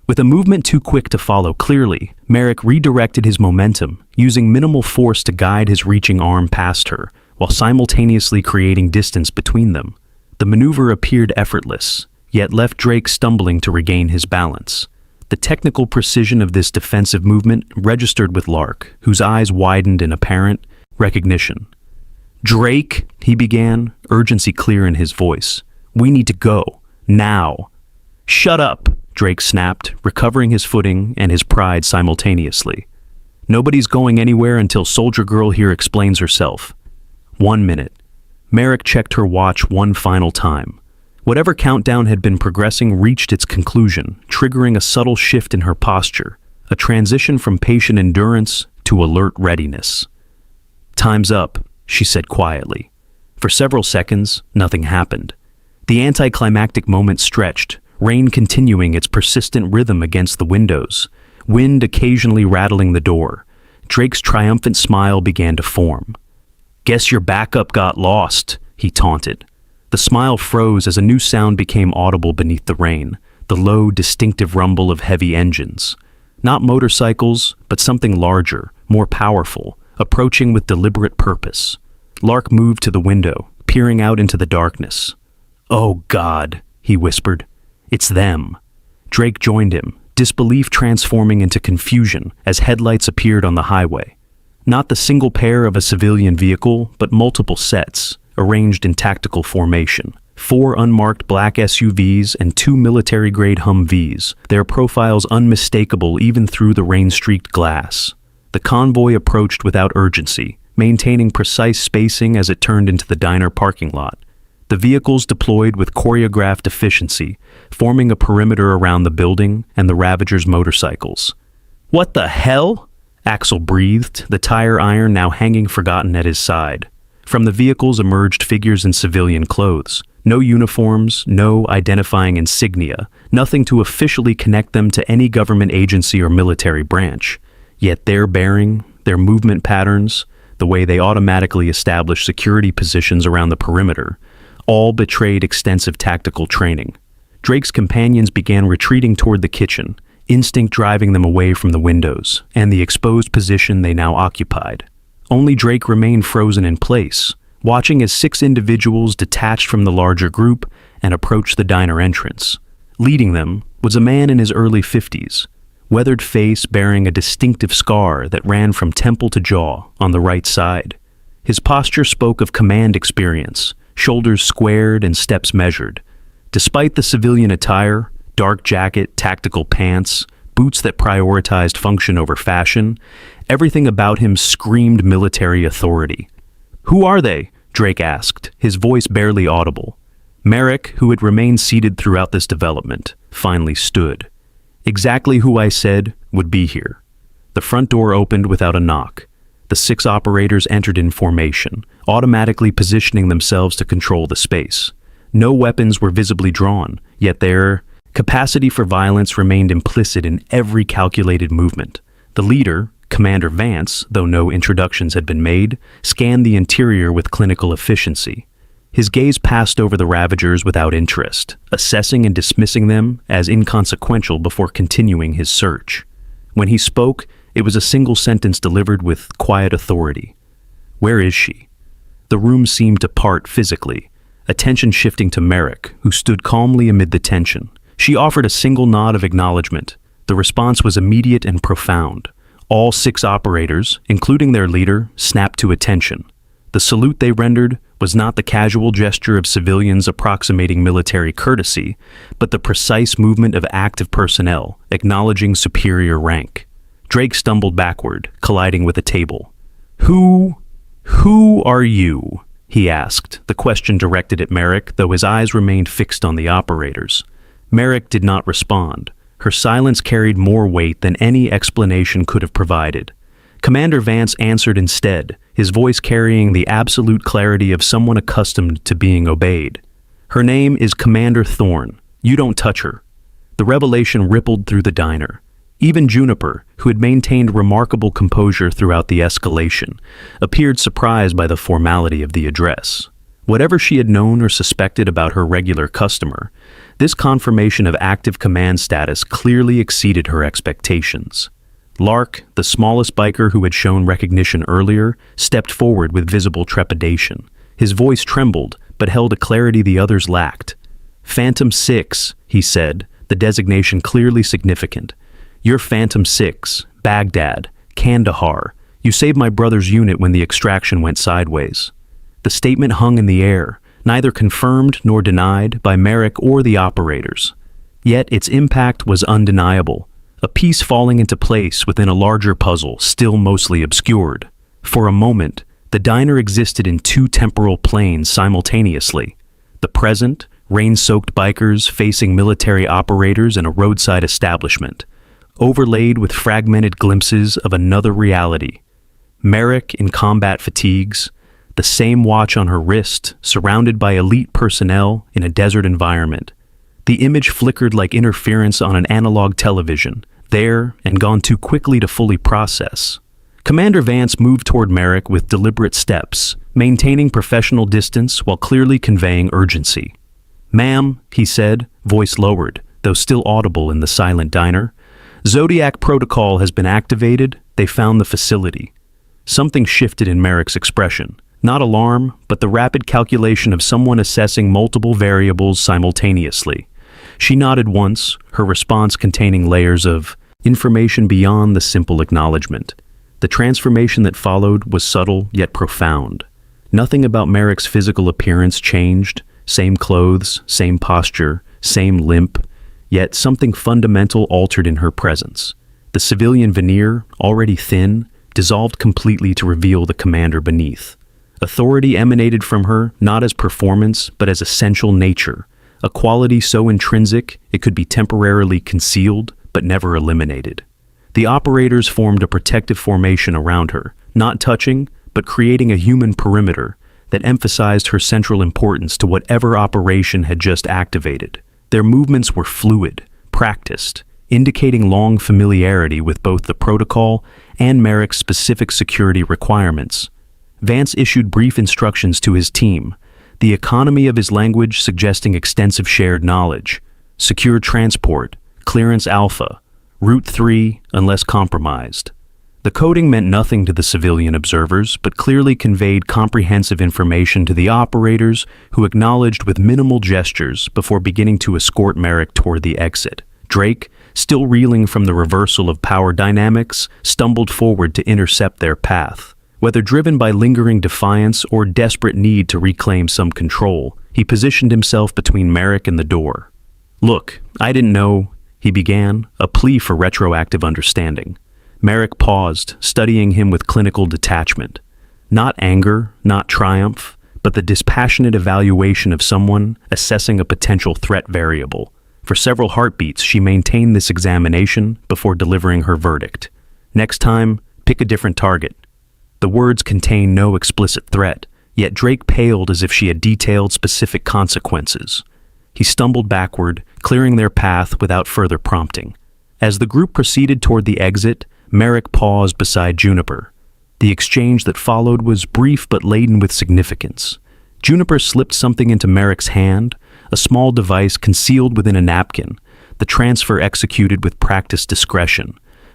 A: With a movement too quick to follow clearly, Merrick redirected his momentum, using minimal force to guide his reaching arm past her, while simultaneously creating distance between them. The maneuver appeared effortless, yet left Drake stumbling to regain his balance. The technical precision of this defensive movement registered with Lark, whose eyes widened in apparent, recognition. "Drake," he began, urgency clear in his voice. "We need to go. Now." "Shut up," Drake snapped, recovering his footing and his pride simultaneously. "Nobody's going anywhere until Soldier Girl here explains herself." 1 minute. Merrick checked her watch one final time. Whatever countdown had been progressing reached its conclusion, triggering a subtle shift in her posture, a transition from patient endurance to alert readiness. "Time's up," she said quietly. For several seconds, nothing happened. The anticlimactic moment stretched, rain continuing its persistent rhythm against the windows, wind occasionally rattling the door. Drake's triumphant smile began to form. "Guess your backup got lost," he taunted. The smile froze as a new sound became audible beneath the rain, the low, distinctive rumble of heavy engines. Not motorcycles, but something larger, more powerful, approaching with deliberate purpose. Lark moved to the window, peering out into the darkness. "Oh, God," he whispered. "It's them." Drake joined him, disbelief transforming into confusion as headlights appeared on the highway. Not the single pair of a civilian vehicle, but multiple sets, arranged in tactical formation. 4 unmarked black SUVs and 2 military-grade Humvees, their profiles unmistakable even through the rain-streaked glass. The convoy approached without urgency, maintaining precise spacing as it turned into the diner parking lot. The vehicles deployed with choreographed efficiency, forming a perimeter around the building and the Ravager's motorcycles. "What the hell?" Axel breathed, the tire iron now hanging forgotten at his side. From the vehicles emerged figures in civilian clothes. No uniforms, no identifying insignia, nothing to officially connect them to any government agency or military branch. Yet their bearing, their movement patterns, the way they automatically established security positions around the perimeter, all betrayed extensive tactical training. Drake's companions began retreating toward the kitchen, instinct driving them away from the windows and the exposed position they now occupied. Only Drake remained frozen in place, watching as 6 individuals detached from the larger group and approached the diner entrance. Leading them was a man in his early 50s, weathered face bearing a distinctive scar that ran from temple to jaw on the right side. His posture spoke of command experience, shoulders squared and steps measured. Despite the civilian attire, dark jacket, tactical pants, boots that prioritized function over fashion, everything about him screamed military authority. "Who are they?" Drake asked, his voice barely audible. Merrick, who had remained seated throughout this development, finally stood. "Exactly who I said would be here." The front door opened without a knock. The 6 operators entered in formation, automatically positioning themselves to control the space. No weapons were visibly drawn, yet their capacity for violence remained implicit in every calculated movement. The leader, Commander Vance, though no introductions had been made, scanned the interior with clinical efficiency. His gaze passed over the Ravagers without interest, assessing and dismissing them as inconsequential before continuing his search. When he spoke, it was a single sentence delivered with quiet authority. "Where is she?" The room seemed to part physically, attention shifting to Merrick, who stood calmly amid the tension. She offered a single nod of acknowledgement. The response was immediate and profound. All 6 operators, including their leader, snapped to attention. The salute they rendered was not the casual gesture of civilians approximating military courtesy, but the precise movement of active personnel, acknowledging superior rank. Drake stumbled backward, colliding with a table. Who are you?" he asked, the question directed at Merrick, though his eyes remained fixed on the operators. Merrick did not respond. Her silence carried more weight than any explanation could have provided. Commander Vance answered instead, his voice carrying the absolute clarity of someone accustomed to being obeyed. "Her name is Commander Thorne. You don't touch her." The revelation rippled through the diner. Even Juniper, who had maintained remarkable composure throughout the escalation, appeared surprised by the formality of the address. Whatever she had known or suspected about her regular customer, this confirmation of active command status clearly exceeded her expectations. Lark, the smallest biker who had shown recognition earlier, stepped forward with visible trepidation. His voice trembled, but held a clarity the others lacked. "Phantom 6, he said, the designation clearly significant. "You're Phantom 6, Baghdad, Kandahar. You saved my brother's unit when the extraction went sideways." The statement hung in the air, neither confirmed nor denied by Merrick or the operators. Yet its impact was undeniable, a piece falling into place within a larger puzzle still mostly obscured. For a moment, the diner existed in two temporal planes simultaneously. The present, rain-soaked bikers facing military operators in a roadside establishment, overlaid with fragmented glimpses of another reality. Merrick in combat fatigues, the same watch on her wrist, surrounded by elite personnel in a desert environment. The image flickered like interference on an analog television, there and gone too quickly to fully process. Commander Vance moved toward Merrick with deliberate steps, maintaining professional distance while clearly conveying urgency. "Ma'am," he said, voice lowered, though still audible in the silent diner. "Zodiac protocol has been activated. They found the facility." Something shifted in Merrick's expression. Not alarm, but the rapid calculation of someone assessing multiple variables simultaneously. She nodded once, her response containing layers of information beyond the simple acknowledgement. The transformation that followed was subtle yet profound. Nothing about Merrick's physical appearance changed. Same clothes, same posture, same limp. Yet something fundamental altered in her presence. The civilian veneer, already thin, dissolved completely to reveal the commander beneath. Authority emanated from her not as performance, but as essential nature, a quality so intrinsic it could be temporarily concealed, but never eliminated. The operators formed a protective formation around her, not touching, but creating a human perimeter that emphasized her central importance to whatever operation had just activated. Their movements were fluid, practiced, indicating long familiarity with both the protocol and Merrick's specific security requirements. Vance issued brief instructions to his team, the economy of his language suggesting extensive shared knowledge. Secure transport, clearance alpha, route 3 unless compromised. The coding meant nothing to the civilian observers, but clearly conveyed comprehensive information to the operators who acknowledged with minimal gestures before beginning to escort Merrick toward the exit. Drake, still reeling from the reversal of power dynamics, stumbled forward to intercept their path. Whether driven by lingering defiance or desperate need to reclaim some control, he positioned himself between Merrick and the door. "Look, I didn't know," he began, a plea for retroactive understanding. Merrick paused, studying him with clinical detachment. Not anger, not triumph, but the dispassionate evaluation of someone assessing a potential threat variable. For several heartbeats, she maintained this examination before delivering her verdict. "Next time, pick a different target." The words contained no explicit threat, yet Drake paled as if she had detailed specific consequences. He stumbled backward, clearing their path without further prompting. As the group proceeded toward the exit, Merrick paused beside Juniper. The exchange that followed was brief but laden with significance. Juniper slipped something into Merrick's hand, a small device concealed within a napkin, the transfer executed with practiced discretion.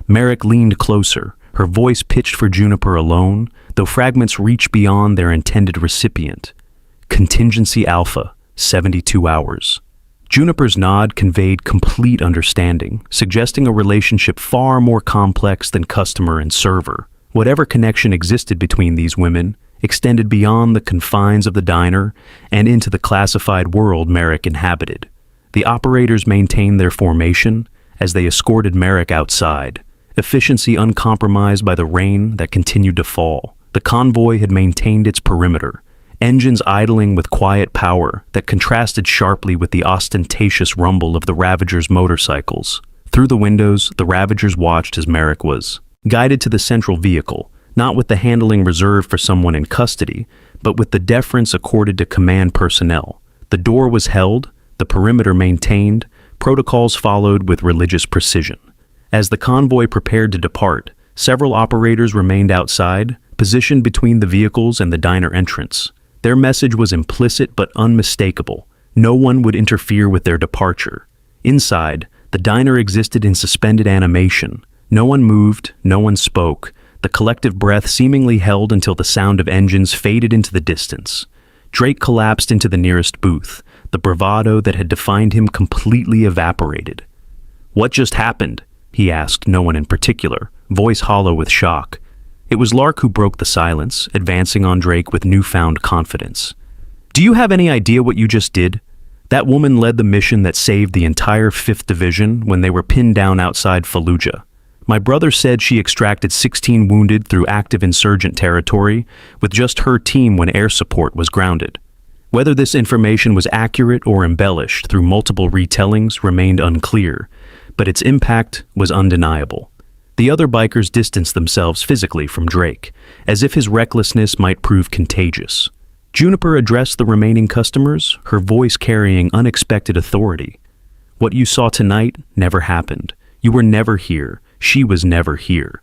A: Merrick leaned closer, her voice pitched for Juniper alone, though fragments reached beyond their intended recipient. "Contingency Alpha, 72 hours. Juniper's nod conveyed complete understanding, suggesting a relationship far more complex than customer and server. Whatever connection existed between these women extended beyond the confines of the diner and into the classified world Merrick inhabited. The operators maintained their formation as they escorted Merrick outside, efficiency uncompromised by the rain that continued to fall. The convoy had maintained its perimeter, engines idling with quiet power that contrasted sharply with the ostentatious rumble of the Ravagers' motorcycles. Through the windows, the Ravagers watched as Merrick was guided to the central vehicle, not with the handling reserved for someone in custody, but with the deference accorded to command personnel. The door was held, the perimeter maintained, protocols followed with religious precision. As the convoy prepared to depart, several operators remained outside, positioned between the vehicles and the diner entrance. Their message was implicit but unmistakable. No one would interfere with their departure. Inside, the diner existed in suspended animation. No one moved, no one spoke, the collective breath seemingly held until the sound of engines faded into the distance. Drake collapsed into the nearest booth, the bravado that had defined him completely evaporated. "What just happened?" he asked no one in particular, voice hollow with shock. It was Lark who broke the silence, advancing on Drake with newfound confidence. "Do you have any idea what you just did? That woman led the mission that saved the entire 5th Division when they were pinned down outside Fallujah. My brother said she extracted 16 wounded through active insurgent territory with just her team when air support was grounded. Whether this information was accurate or embellished through multiple retellings remained unclear, but its impact was undeniable." The other bikers distanced themselves physically from Drake, as if his recklessness might prove contagious. Juniper addressed the remaining customers, her voice carrying unexpected authority. "What you saw tonight never happened. You were never here. She was never here."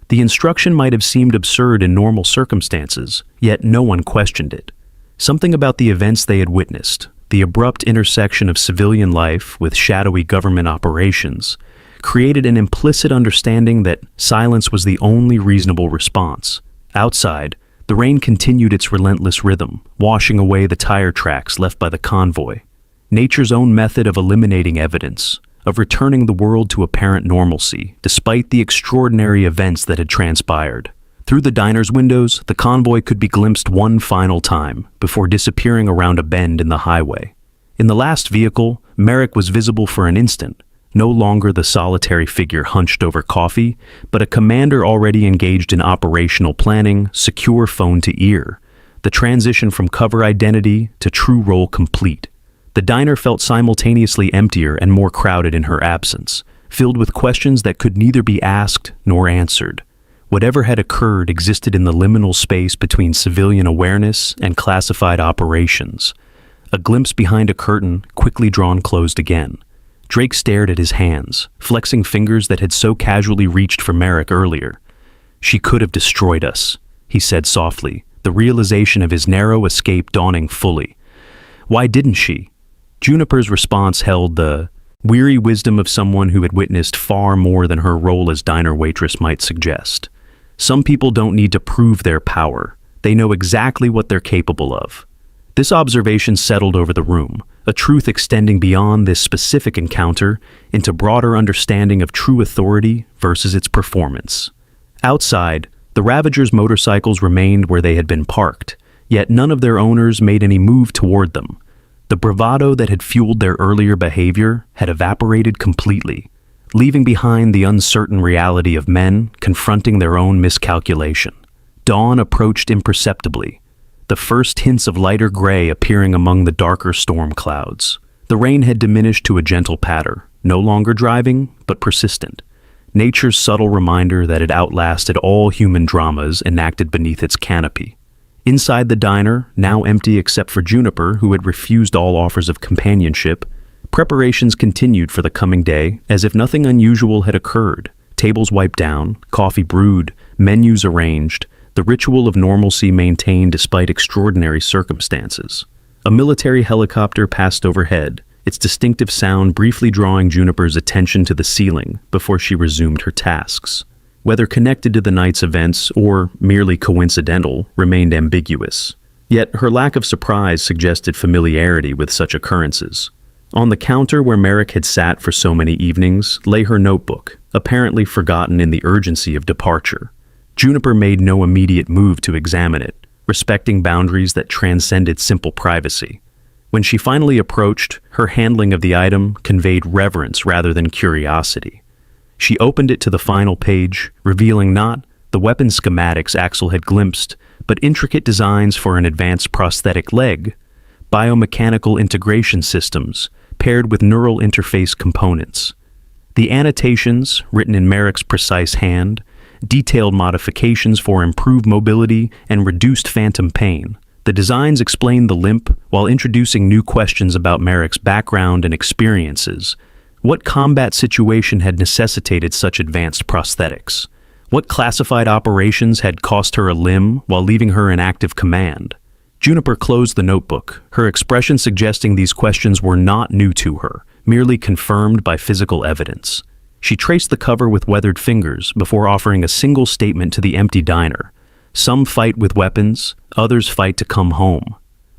A: The instruction might have seemed absurd in normal circumstances, yet no one questioned it. Something about the events they had witnessed, the abrupt intersection of civilian life with shadowy government operations, created an implicit understanding that silence was the only reasonable response. Outside, the rain continued its relentless rhythm, washing away the tire tracks left by the convoy. Nature's own method of eliminating evidence, of returning the world to apparent normalcy, despite the extraordinary events that had transpired. Through the diner's windows, the convoy could be glimpsed one final time, before disappearing around a bend in the highway. In the last vehicle, Merrick was visible for an instant, no longer the solitary figure hunched over coffee, but a commander already engaged in operational planning, secure phone to ear, the transition from cover identity to true role complete. The diner felt simultaneously emptier and more crowded in her absence, filled with questions that could neither be asked nor answered. Whatever had occurred existed in the liminal space between civilian awareness and classified operations. A glimpse behind a curtain, quickly drawn closed again. Drake stared at his hands, flexing fingers that had so casually reached for Merrick earlier. "She could have destroyed us," he said softly, the realization of his narrow escape dawning fully. "Why didn't she?" Juniper's response held the weary wisdom of someone who had witnessed far more than her role as diner waitress might suggest. Some people don't need to prove their power. They know exactly what they're capable of. This observation settled over the room, a truth extending beyond this specific encounter into broader understanding of true authority versus its performance. Outside, the Ravagers' motorcycles remained where they had been parked, yet none of their owners made any move toward them. The bravado that had fueled their earlier behavior had evaporated completely, leaving behind the uncertain reality of men confronting their own miscalculation. Dawn approached imperceptibly, the first hints of lighter gray appearing among the darker storm clouds. The rain had diminished to a gentle patter, no longer driving, but persistent. Nature's subtle reminder that it outlasted all human dramas enacted beneath its canopy. Inside the diner, now empty except for Juniper, who had refused all offers of companionship, preparations continued for the coming day as if nothing unusual had occurred. Tables wiped down, coffee brewed, menus arranged, the ritual of normalcy maintained despite extraordinary circumstances. A military helicopter passed overhead, its distinctive sound briefly drawing Juniper's attention to the ceiling before she resumed her tasks. Whether connected to the night's events or merely coincidental remained ambiguous. Yet her lack of surprise suggested familiarity with such occurrences. On the counter where Merrick had sat for so many evenings lay her notebook, apparently forgotten in the urgency of departure. Juniper made no immediate move to examine it, respecting boundaries that transcended simple privacy. When she finally approached, her handling of the item conveyed reverence rather than curiosity. She opened it to the final page, revealing not the weapon schematics Axel had glimpsed, but intricate designs for an advanced prosthetic leg, biomechanical integration systems paired with neural interface components. The annotations, written in Merrick's precise hand, detailed modifications for improved mobility and reduced phantom pain. The designs explained the limp while introducing new questions about Merrick's background and experiences. What combat situation had necessitated such advanced prosthetics? What classified operations had cost her a limb while leaving her in active command? Juniper closed the notebook, her expression suggesting these questions were not new to her, merely confirmed by physical evidence. She traced the cover with weathered fingers before offering a single statement to the empty diner. Some fight with weapons, others fight to come home.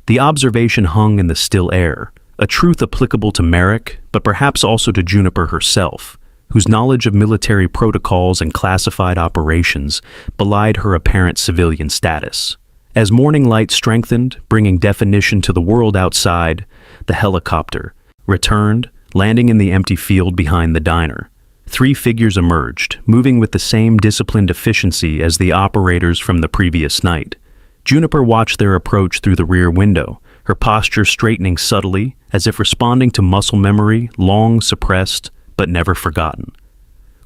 A: The observation hung in the still air, a truth applicable to Merrick, but perhaps also to Juniper herself. whose knowledge of military protocols and classified operations belied her apparent civilian status. As morning light strengthened, bringing definition to the world outside, the helicopter returned, landing in the empty field behind the diner. 3 figures emerged, moving with the same disciplined efficiency as the operators from the previous night. Juniper watched their approach through the rear window, her posture straightening subtly, as if responding to muscle memory long suppressed but never forgotten.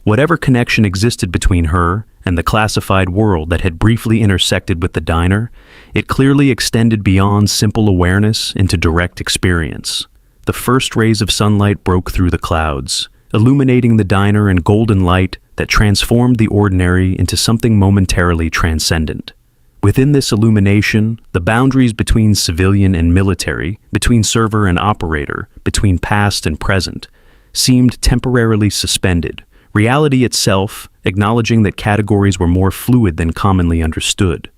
A: Whatever connection existed between her and the classified world that had briefly intersected with the diner, it clearly extended beyond simple awareness into direct experience. The first rays of sunlight broke through the clouds, illuminating the diner in golden light that transformed the ordinary into something momentarily transcendent. Within this illumination, the boundaries between civilian and military, between server and operator, between past and present, seemed temporarily suspended, reality itself acknowledging that categories were more fluid than commonly understood.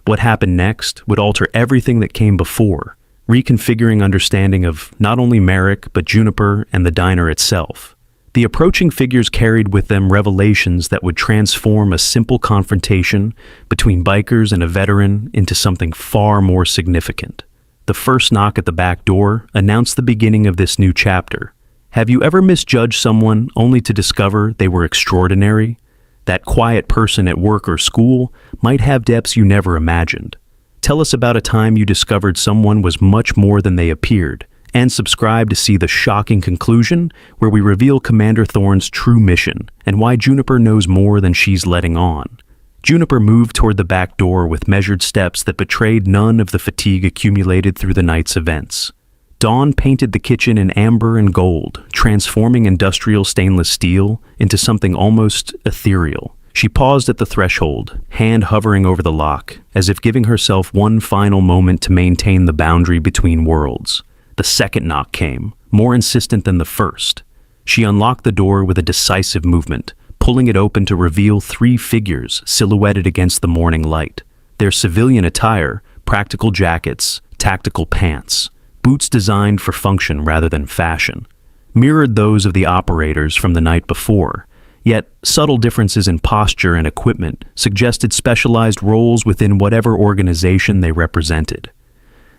A: What happened next would alter everything that came before, reconfiguring understanding of not only Merrick but Juniper and the diner itself. The approaching figures carried with them revelations that would transform a simple confrontation between bikers and a veteran into something far more significant. The first knock at the back door announced the beginning of this new chapter. Have you ever misjudged someone only to discover they were extraordinary? That quiet person at work or school might have depths you never imagined. Tell us about a time you discovered someone was much more than they appeared, and subscribe to see the shocking conclusion where we reveal Commander Thorne's true mission and why Juniper knows more than she's letting on. Juniper moved toward the back door with measured steps that betrayed none of the fatigue accumulated through the night's events. Dawn painted the kitchen in amber and gold, transforming industrial stainless steel into something almost ethereal. She paused at the threshold, hand hovering over the lock, as if giving herself one final moment to maintain the boundary between worlds. The second knock came, more insistent than the first. She unlocked the door with a decisive movement, pulling it open to reveal 3 figures silhouetted against the morning light. Their civilian attire, practical jackets, tactical pants, boots designed for function rather than fashion, mirrored those of the operators from the night before, yet subtle differences in posture and equipment suggested specialized roles within whatever organization they represented.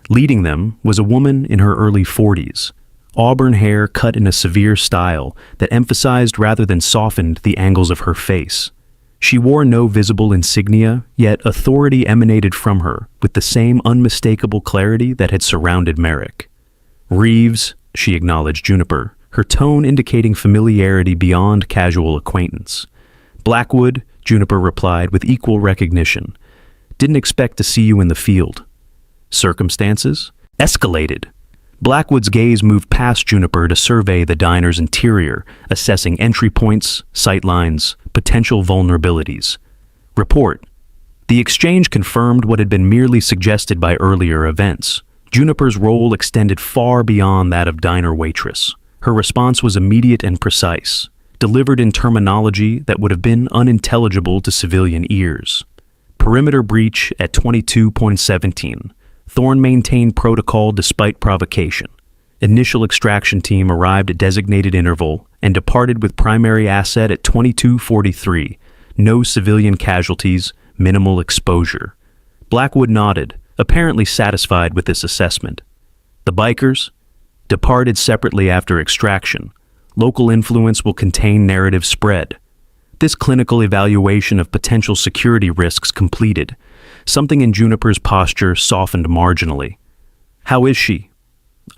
A: Leading them was a woman in her early 40s, auburn hair cut in a severe style that emphasized rather than softened the angles of her face. She wore no visible insignia, yet authority emanated from her with the same unmistakable clarity that had surrounded Merrick. Reeves, she acknowledged Juniper, her tone indicating familiarity beyond casual acquaintance. Blackwood, Juniper replied with equal recognition. Didn't expect to see you in the field. Circumstances? Escalated. Blackwood's gaze moved past Juniper to survey the diner's interior, assessing entry points, sightlines, potential vulnerabilities. Report. The exchange confirmed what had been merely suggested by earlier events. Juniper's role extended far beyond that of diner waitress. Her response was immediate and precise, delivered in terminology that would have been unintelligible to civilian ears. Perimeter breach at 22.17. Thorne maintained protocol despite provocation. Initial extraction team arrived at designated interval and departed with primary asset at 22:43. No civilian casualties, minimal exposure. Blackwood nodded, apparently satisfied with this assessment. The bikers departed separately after extraction. Local influence will contain narrative spread. This clinical evaluation of potential security risks completed. Something in Juniper's posture softened marginally. How is she?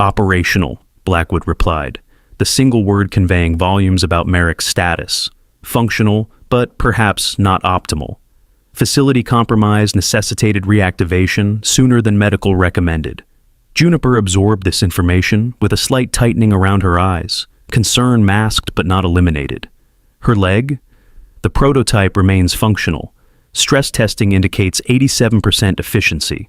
A: Operational, Blackwood replied, the single word conveying volumes about Merrick's status. Functional, but perhaps not optimal. Facility compromise necessitated reactivation sooner than medical recommended. Juniper absorbed this information with a slight tightening around her eyes, concern masked but not eliminated. Her leg? The prototype remains functional. Stress testing indicates 87% efficiency.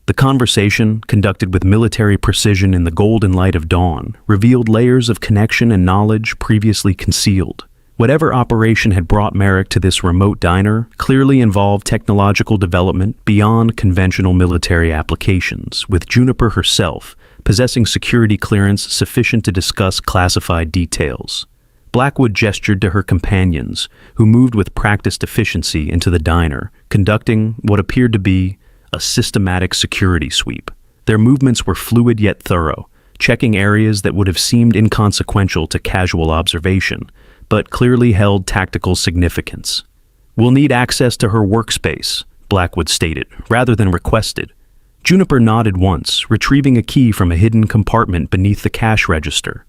A: The conversation, conducted with military precision in the golden light of dawn, revealed layers of connection and knowledge previously concealed. Whatever operation had brought Merrick to this remote diner clearly involved technological development beyond conventional military applications, with Juniper herself possessing security clearance sufficient to discuss classified details. Blackwood gestured to her companions, who moved with practiced efficiency into the diner, conducting what appeared to be a systematic security sweep. Their movements were fluid yet thorough, checking areas that would have seemed inconsequential to casual observation, but clearly held tactical significance. "We'll need access to her workspace," Blackwood stated, rather than requested. Juniper nodded once, retrieving a key from a hidden compartment beneath the cash register.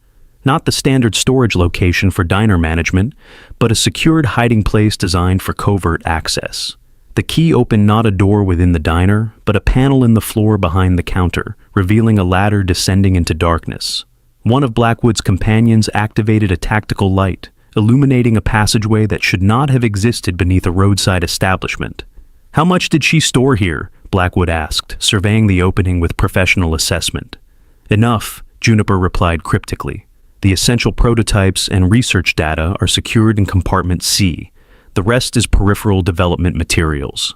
A: Not the standard storage location for diner management, but a secured hiding place designed for covert access. The key opened not a door within the diner, but a panel in the floor behind the counter, revealing a ladder descending into darkness. One of Blackwood's companions activated a tactical light, illuminating a passageway that should not have existed beneath a roadside establishment. "How much did she store here?" Blackwood asked, surveying the opening with professional assessment. "Enough," Juniper replied cryptically. "The essential prototypes and research data are secured in compartment C. The rest is peripheral development materials."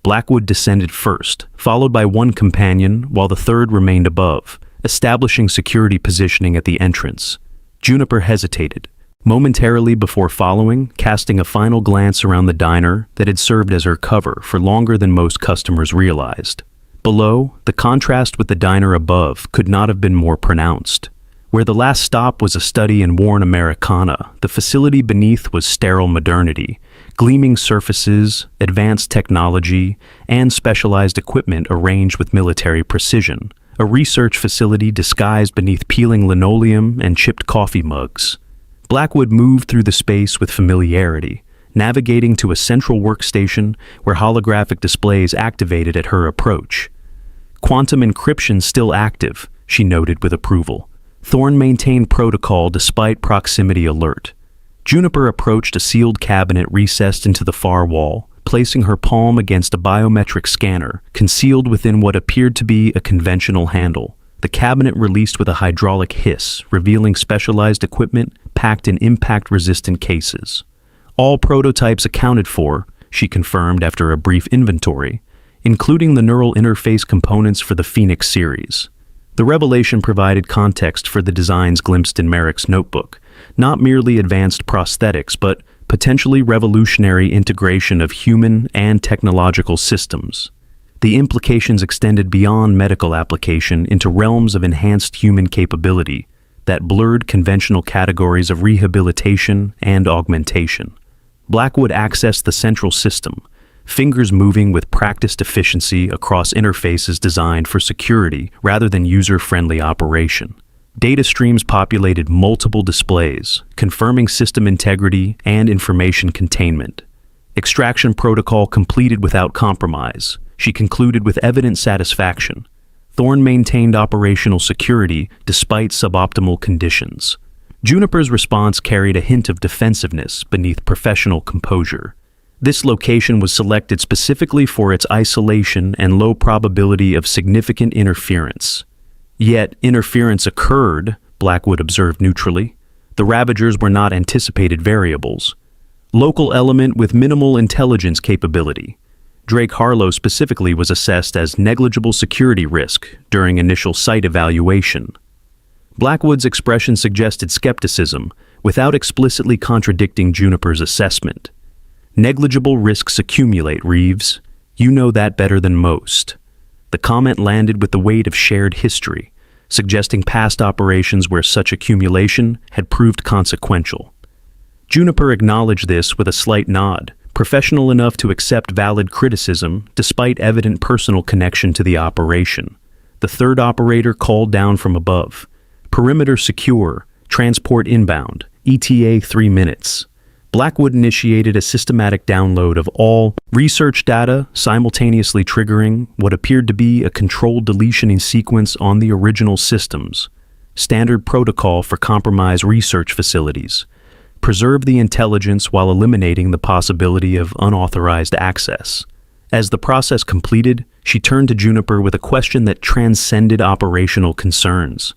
A: Blackwood descended first, followed by one companion, while the third remained above, establishing security positioning at the entrance. Juniper hesitated, momentarily before following, casting a final glance around the diner that had served as her cover for longer than most customers realized. Below, the contrast with the diner above could not have been more pronounced. Where the last stop was a study in worn Americana, the facility beneath was sterile modernity, gleaming surfaces, advanced technology, and specialized equipment arranged with military precision. A research facility disguised beneath peeling linoleum and chipped coffee mugs. Blackwood moved through the space with familiarity, navigating to a central workstation where holographic displays activated at her approach. "Quantum encryption still active," she noted with approval. Thorne maintained protocol despite proximity alert. Juniper approached a sealed cabinet recessed into the far wall, placing her palm against a biometric scanner, concealed within what appeared to be a conventional handle. The cabinet released with a hydraulic hiss, revealing specialized equipment packed in impact-resistant cases. "All prototypes accounted for," she confirmed after a brief inventory, including the neural interface components for the Phoenix series. The revelation provided context for the designs glimpsed in Merrick's notebook, not merely advanced prosthetics, but potentially revolutionary integration of human and technological systems. The implications extended beyond medical application into realms of enhanced human capability that blurred conventional categories of rehabilitation and augmentation. Blackwood accessed the central system, fingers moving with practiced efficiency across interfaces designed for security rather than user-friendly operation. Data streams populated multiple displays, confirming system integrity and information containment. Extraction protocol completed without compromise, she concluded with evident satisfaction. Thorne maintained operational security despite suboptimal conditions. Juniper's response carried a hint of defensiveness beneath professional composure. This location was selected specifically for its isolation and low probability of significant interference. Yet, interference occurred, Blackwood observed neutrally. The Ravagers were not anticipated variables. Local element with minimal intelligence capability. Drake Harlow specifically was assessed as negligible security risk during initial site evaluation. Blackwood's expression suggested skepticism, without explicitly contradicting Juniper's assessment. "Negligible risks accumulate, Reeves. You know that better than most." The comment landed with the weight of shared history, suggesting past operations where such accumulation had proved consequential. Juniper acknowledged this with a slight nod, professional enough to accept valid criticism despite evident personal connection to the operation. The third operator called down from above. "Perimeter secure. Transport inbound. ETA 3 minutes." Blackwood initiated a systematic download of all research data, simultaneously triggering what appeared to be a controlled deletion sequence on the original systems. Standard protocol for compromised research facilities. Preserve the intelligence while eliminating the possibility of unauthorized access. As the process completed, she turned to Juniper with a question that transcended operational concerns.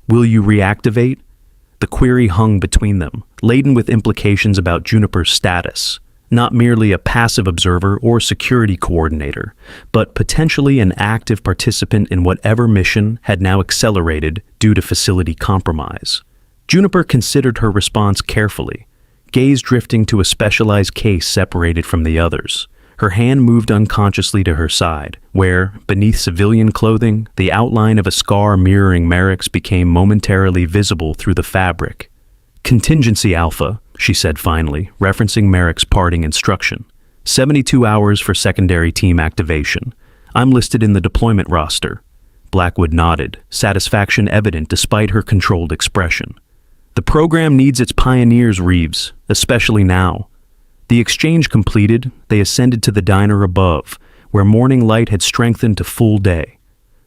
A: "Will you reactivate?" The query hung between them, laden with implications about Juniper's status, not merely a passive observer or security coordinator, but potentially an active participant in whatever mission had now accelerated due to facility compromise. Juniper considered her response carefully, gaze drifting to a specialized case separated from the others. Her hand moved unconsciously to her side, where, beneath civilian clothing, the outline of a scar mirroring Merrick's became momentarily visible through the fabric. "Contingency Alpha," she said finally, referencing Merrick's parting instruction. 72 hours for secondary team activation. I'm listed in the deployment roster. Blackwood nodded, satisfaction evident despite her controlled expression. "The program needs its pioneers, Reeves, especially now." The exchange completed, they ascended to the diner above, where morning light had strengthened to full day.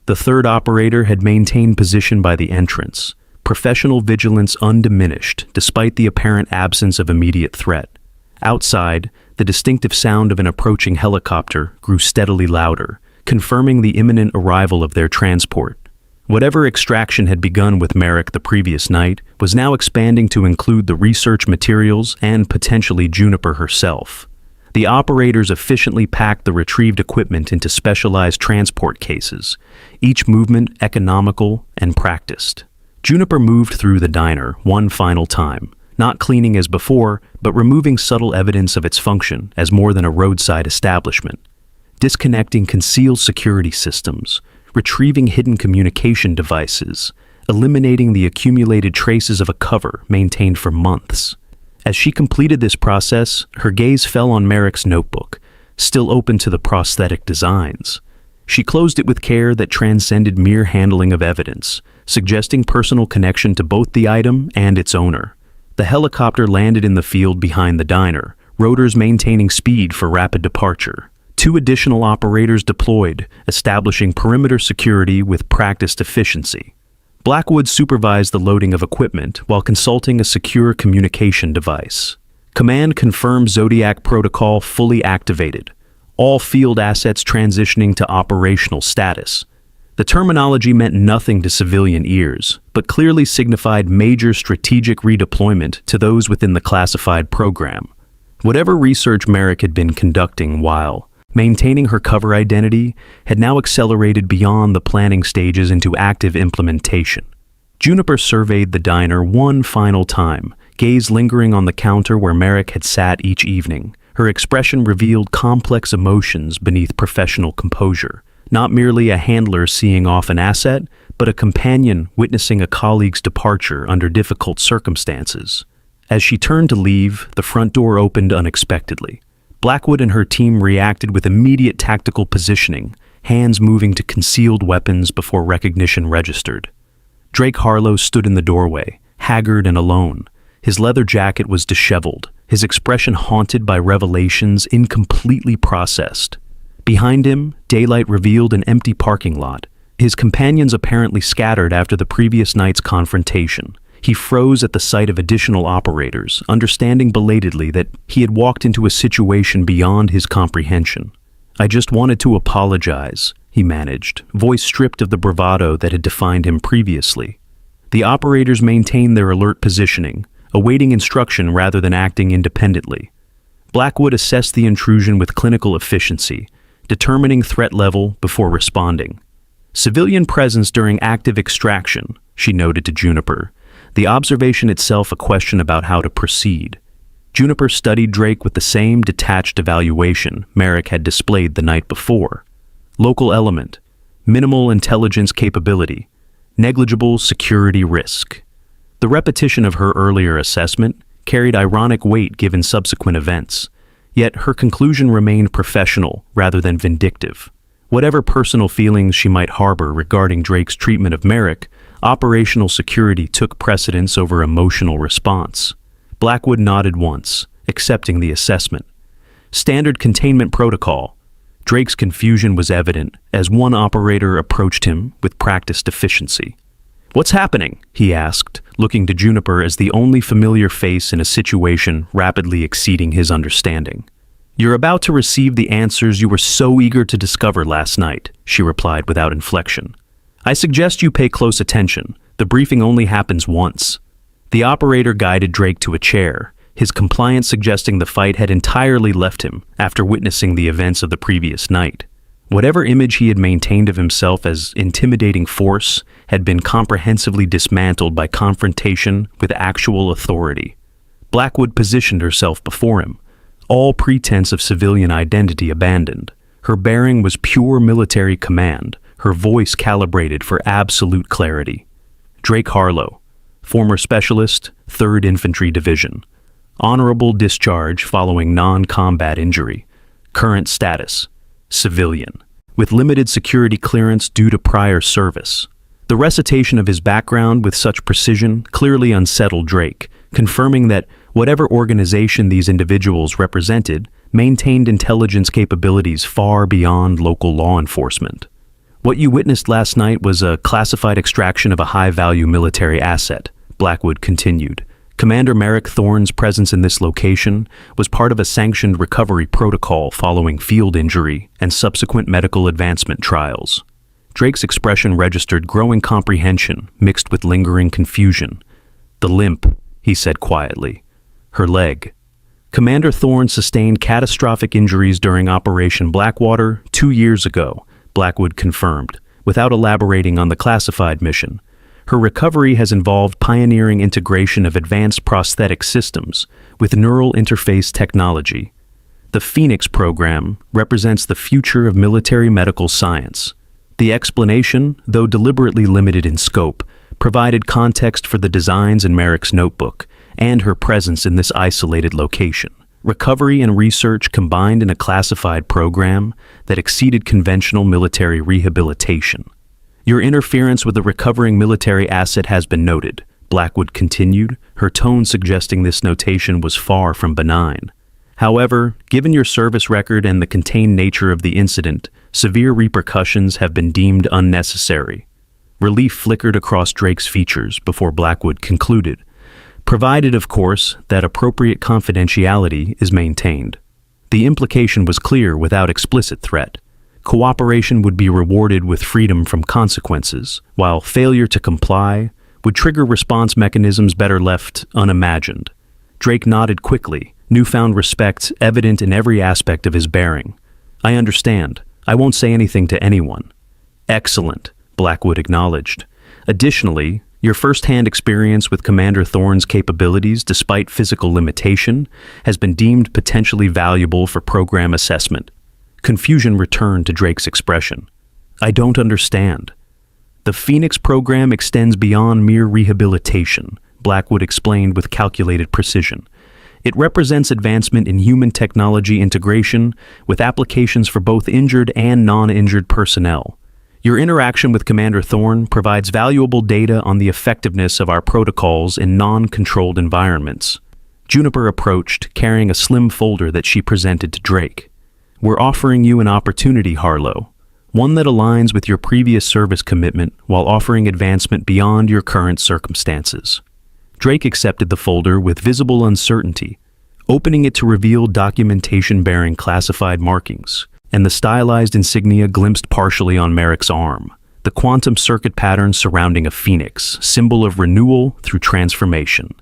A: The third operator had maintained position by the entrance, professional vigilance undiminished despite the apparent absence of immediate threat. Outside, the distinctive sound of an approaching helicopter grew steadily louder, confirming the imminent arrival of their transport. Whatever extraction had begun with Merrick the previous night was now expanding to include the research materials and potentially Juniper herself. The operators efficiently packed the retrieved equipment into specialized transport cases, each movement economical and practiced. Juniper moved through the diner one final time, not cleaning as before, but removing subtle evidence of its function as more than a roadside establishment. Disconnecting concealed security systems, retrieving hidden communication devices, eliminating the accumulated traces of a cover maintained for months. As she completed this process, her gaze fell on Merrick's notebook, still open to the prosthetic designs. She closed it with care that transcended mere handling of evidence, suggesting personal connection to both the item and its owner. The helicopter landed in the field behind the diner, rotors maintaining speed for rapid departure. 2 additional operators deployed, establishing perimeter security with practiced efficiency. Blackwood supervised the loading of equipment while consulting a secure communication device. Command confirmed Zodiac protocol fully activated, all field assets transitioning to operational status. The terminology meant nothing to civilian ears, but clearly signified major strategic redeployment to those within the classified program. Whatever research Merrick had been conducting while maintaining her cover identity had now accelerated beyond the planning stages into active implementation. Juniper surveyed the diner one final time, gaze lingering on the counter where Merrick had sat each evening. Her expression revealed complex emotions beneath professional composure. Not merely a handler seeing off an asset, but a companion witnessing a colleague's departure under difficult circumstances. As she turned to leave, the front door opened unexpectedly. Blackwood and her team reacted with immediate tactical positioning, hands moving to concealed weapons before recognition registered. Drake Harlow stood in the doorway, haggard and alone. His leather jacket was disheveled, his expression haunted by revelations incompletely processed. Behind him, daylight revealed an empty parking lot, his companions apparently scattered after the previous night's confrontation. He froze at the sight of additional operators, understanding belatedly that he had walked into a situation beyond his comprehension. "I just wanted to apologize," he managed, voice stripped of the bravado that had defined him previously. The operators maintained their alert positioning, awaiting instruction rather than acting independently. Blackwood assessed the intrusion with clinical efficiency, determining threat level before responding. "Civilian presence during active extraction," she noted to Juniper, the observation itself a question about how to proceed. Juniper studied Drake with the same detached evaluation Merrick had displayed the night before. Local element, minimal intelligence capability, negligible security risk. The repetition of her earlier assessment carried ironic weight given subsequent events, yet her conclusion remained professional rather than vindictive. Whatever personal feelings she might harbor regarding Drake's treatment of Merrick, operational security took precedence over emotional response. Blackwood nodded once, accepting the assessment. Standard containment protocol. Drake's confusion was evident as one operator approached him with practiced efficiency. "What's happening?" he asked, looking to Juniper as the only familiar face in a situation rapidly exceeding his understanding. "You're about to receive the answers you were so eager to discover last night," she replied without inflection. "I suggest you pay close attention. The briefing only happens once." The operator guided Drake to a chair, his compliance suggesting the fight had entirely left him after witnessing the events of the previous night. Whatever image he had maintained of himself as intimidating force had been comprehensively dismantled by confrontation with actual authority. Blackwood positioned herself before him, all pretense of civilian identity abandoned. Her bearing was pure military command, her voice calibrated for absolute clarity. Drake Harlow, former specialist, 3rd Infantry Division. Honorable discharge following non-combat injury. Current status: civilian, with limited security clearance due to prior service. The recitation of his background with such precision clearly unsettled Drake, confirming that whatever organization these individuals represented maintained intelligence capabilities far beyond local law enforcement. What you witnessed last night was a classified extraction of a high-value military asset, Blackwood continued. Commander Merrick Thorne's presence in this location was part of a sanctioned recovery protocol following field injury and subsequent medical advancement trials. Drake's expression registered growing comprehension mixed with lingering confusion. "The limp," he said quietly. "Her leg." Commander Thorne sustained catastrophic injuries during Operation Blackwater 2 years ago, Blackwood confirmed, without elaborating on the classified mission. Her recovery has involved pioneering integration of advanced prosthetic systems with neural interface technology. The Phoenix program represents the future of military medical science. The explanation, though deliberately limited in scope, provided context for the designs in Merrick's notebook and her presence in this isolated location. Recovery and research combined in a classified program that exceeded conventional military rehabilitation. "Your interference with a recovering military asset has been noted," Blackwood continued, her tone suggesting this notation was far from benign. "However, given your service record and the contained nature of the incident, severe repercussions have been deemed unnecessary." Relief flickered across Drake's features before Blackwood concluded, provided, of course, that appropriate confidentiality is maintained. The implication was clear without explicit threat. Cooperation would be rewarded with freedom from consequences, while failure to comply would trigger response mechanisms better left unimagined. Drake nodded quickly, newfound respect evident in every aspect of his bearing. "I understand. I won't say anything to anyone." "Excellent," Blackwood acknowledged. "Additionally, your first-hand experience with Commander Thorne's capabilities, despite physical limitation, has been deemed potentially valuable for program assessment." Confusion returned to Drake's expression. "I don't understand." "The Phoenix program extends beyond mere rehabilitation," Blackwood explained with calculated precision. "It represents advancement in human technology integration with applications for both injured and non-injured personnel. Your interaction with Commander Thorne provides valuable data on the effectiveness of our protocols in non-controlled environments." Juniper approached, carrying a slim folder that she presented to Drake. "We're offering you an opportunity, Harlow, one that aligns with your previous service commitment while offering advancement beyond your current circumstances." Drake accepted the folder with visible uncertainty, opening it to reveal documentation bearing classified markings, and the stylized insignia glimpsed partially on Merrick's arm, the quantum circuit pattern surrounding a phoenix, symbol of renewal through transformation.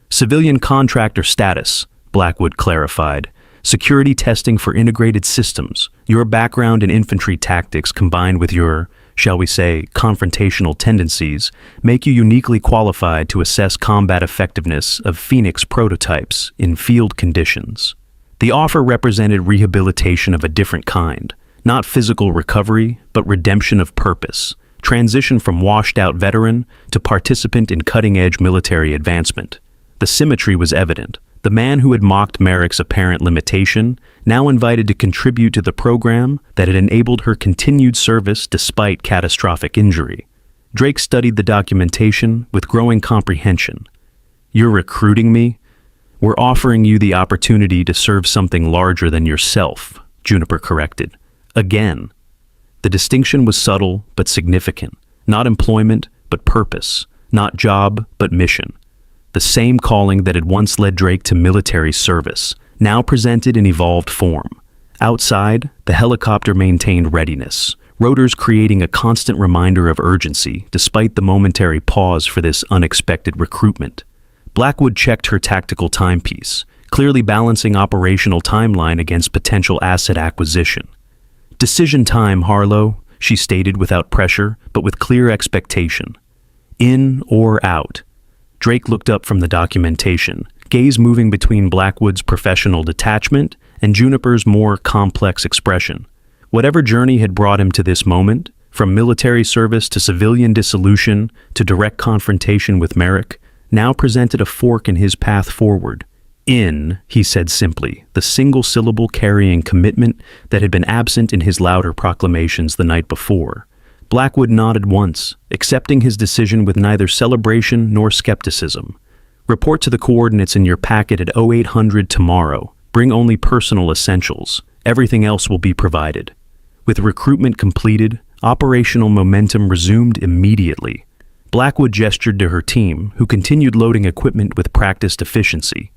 A: "Civilian contractor status," Blackwood clarified. "Security testing for integrated systems. Your background in infantry tactics combined with your, shall we say, confrontational tendencies make you uniquely qualified to assess combat effectiveness of Phoenix prototypes in field conditions." The offer represented rehabilitation of a different kind, not physical recovery, but redemption of purpose, transition from washed-out veteran to participant in cutting-edge military advancement. The symmetry was evident. The man who had mocked Merrick's apparent limitation, now invited to contribute to the program that had enabled her continued service despite catastrophic injury. Drake studied the documentation with growing comprehension. "You're recruiting me? We're offering you the opportunity to serve something larger than yourself," Juniper corrected. Again. The distinction was subtle but significant. Not employment, but purpose. Not job, but mission. The same calling that had once led Drake to military service, now presented in evolved form. Outside, the helicopter maintained readiness, rotors creating a constant reminder of urgency despite the momentary pause for this unexpected recruitment. Blackwood checked her tactical timepiece, clearly balancing operational timeline against potential asset acquisition. "Decision time, Harlow," she stated without pressure, but with clear expectation. "In or out?" Drake looked up from the documentation, gaze moving between Blackwood's professional detachment and Juniper's more complex expression. Whatever journey had brought him to this moment, from military service to civilian dissolution to direct confrontation with Merrick, now presented a fork in his path forward. "In," he said simply, the single syllable carrying commitment that had been absent in his louder proclamations the night before. Blackwood nodded once, accepting his decision with neither celebration nor skepticism. "Report to the coordinates in your packet at 0800 tomorrow. Bring only personal essentials. Everything else will be provided." With recruitment completed, operational momentum resumed immediately. Blackwood gestured to her team, who continued loading equipment with practiced efficiency.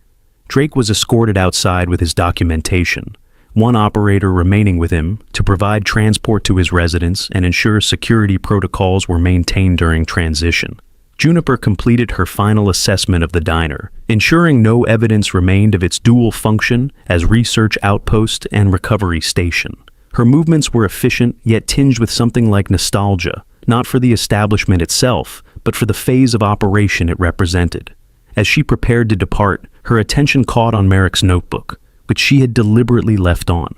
A: Drake was escorted outside with his documentation, one operator remaining with him to provide transport to his residence and ensure security protocols were maintained during transition. Juniper completed her final assessment of the diner, ensuring no evidence remained of its dual function as research outpost and recovery station. Her movements were efficient, yet tinged with something like nostalgia, not for the establishment itself, but for the phase of operation it represented. As she prepared to depart, her attention caught on Merrick's notebook, which she had deliberately left on.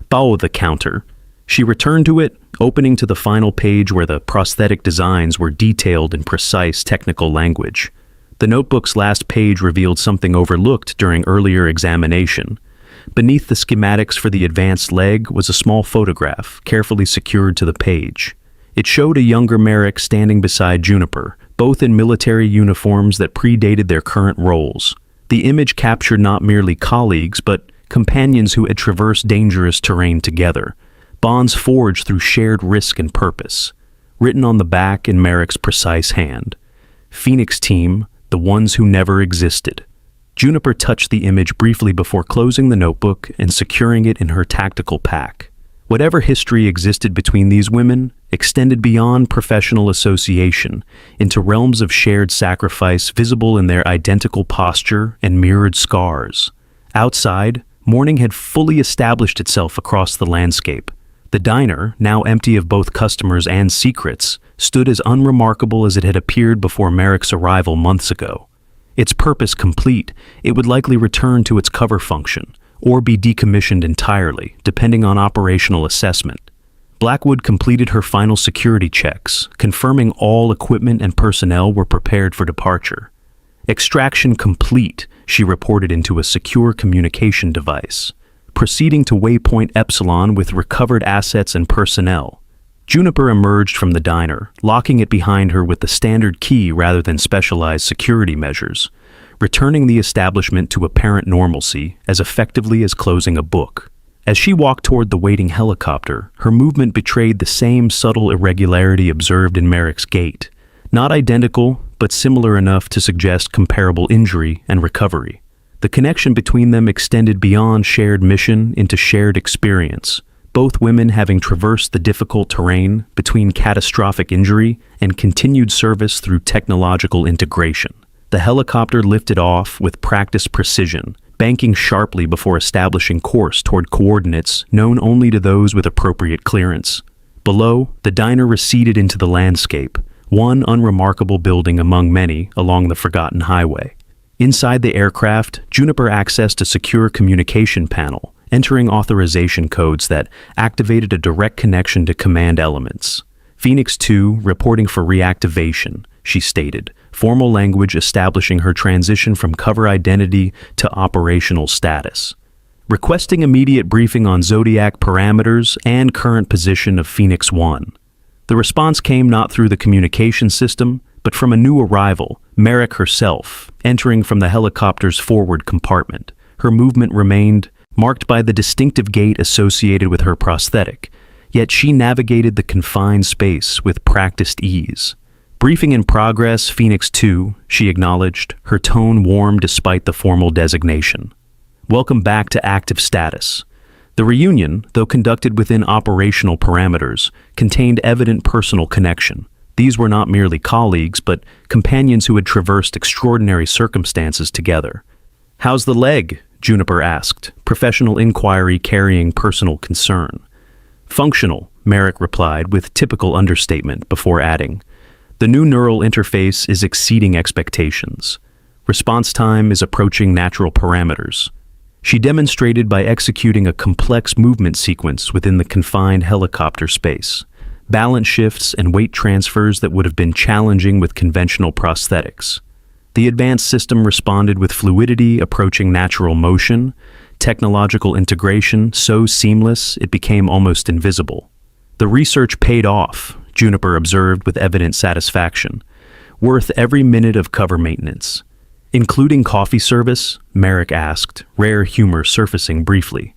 A: "Bow the counter." She returned to it, opening to the final page where the prosthetic designs were detailed in precise technical language. The notebook's last page revealed something overlooked during earlier examination. Beneath the schematics for the advanced leg was a small photograph, carefully secured to the page. It showed a younger Merrick standing beside Juniper, both in military uniforms that predated their current roles. The image captured not merely colleagues, but companions who had traversed dangerous terrain together, bonds forged through shared risk and purpose. Written on the back in Merrick's precise hand, "Phoenix Team, the ones who never existed." Juniper touched the image briefly before closing the notebook and securing it in her tactical pack. Whatever history existed between these women extended beyond professional association into realms of shared sacrifice visible in their identical posture and mirrored scars. Outside, morning had fully established itself across the landscape. The diner, now empty of both customers and secrets, stood as unremarkable as it had appeared before Merrick's arrival months ago. Its purpose complete, it would likely return to its cover function, or be decommissioned entirely, depending on operational assessment. Blackwood completed her final security checks, confirming all equipment and personnel were prepared for departure. "Extraction complete," she reported into a secure communication device, proceeding to waypoint Epsilon with recovered assets and personnel. Juniper emerged from the diner, locking it behind her with the standard key rather than specialized security measures, returning the establishment to apparent normalcy as effectively as closing a book. As she walked toward the waiting helicopter, her movement betrayed the same subtle irregularity observed in Merrick's gait, not identical, but similar enough to suggest comparable injury and recovery. The connection between them extended beyond shared mission into shared experience, both women having traversed the difficult terrain between catastrophic injury and continued service through technological integration. The helicopter lifted off with practiced precision, banking sharply before establishing course toward coordinates known only to those with appropriate clearance. Below, the diner receded into the landscape, one unremarkable building among many along the forgotten highway. Inside the aircraft, Juniper accessed a secure communication panel, entering authorization codes that activated a direct connection to command elements. "Phoenix 2 reporting for reactivation," she stated, formal language establishing her transition from cover identity to operational status. "Requesting immediate briefing on Zodiac parameters and current position of Phoenix 1. The response came not through the communication system, but from a new arrival, Merrick herself, entering from the helicopter's forward compartment. Her movement remained marked by the distinctive gait associated with her prosthetic, yet she navigated the confined space with practiced ease. "Briefing in progress, Phoenix 2, she acknowledged, her tone warm despite the formal designation. "Welcome back to active status." The reunion, though conducted within operational parameters, contained evident personal connection. These were not merely colleagues, but companions who had traversed extraordinary circumstances together. "How's the leg?" Juniper asked, professional inquiry carrying personal concern. Functional, Merrick replied with typical understatement before adding, "The new neural interface is exceeding expectations. Response time is approaching natural parameters." She demonstrated by executing a complex movement sequence within the confined helicopter space, balance shifts and weight transfers that would have been challenging with conventional prosthetics. The advanced system responded with fluidity approaching natural motion, technological integration so seamless it became almost invisible. The research paid off, Juniper observed with evident satisfaction, worth every minute of cover maintenance. "Including coffee service?" Merrick asked, rare humor surfacing briefly.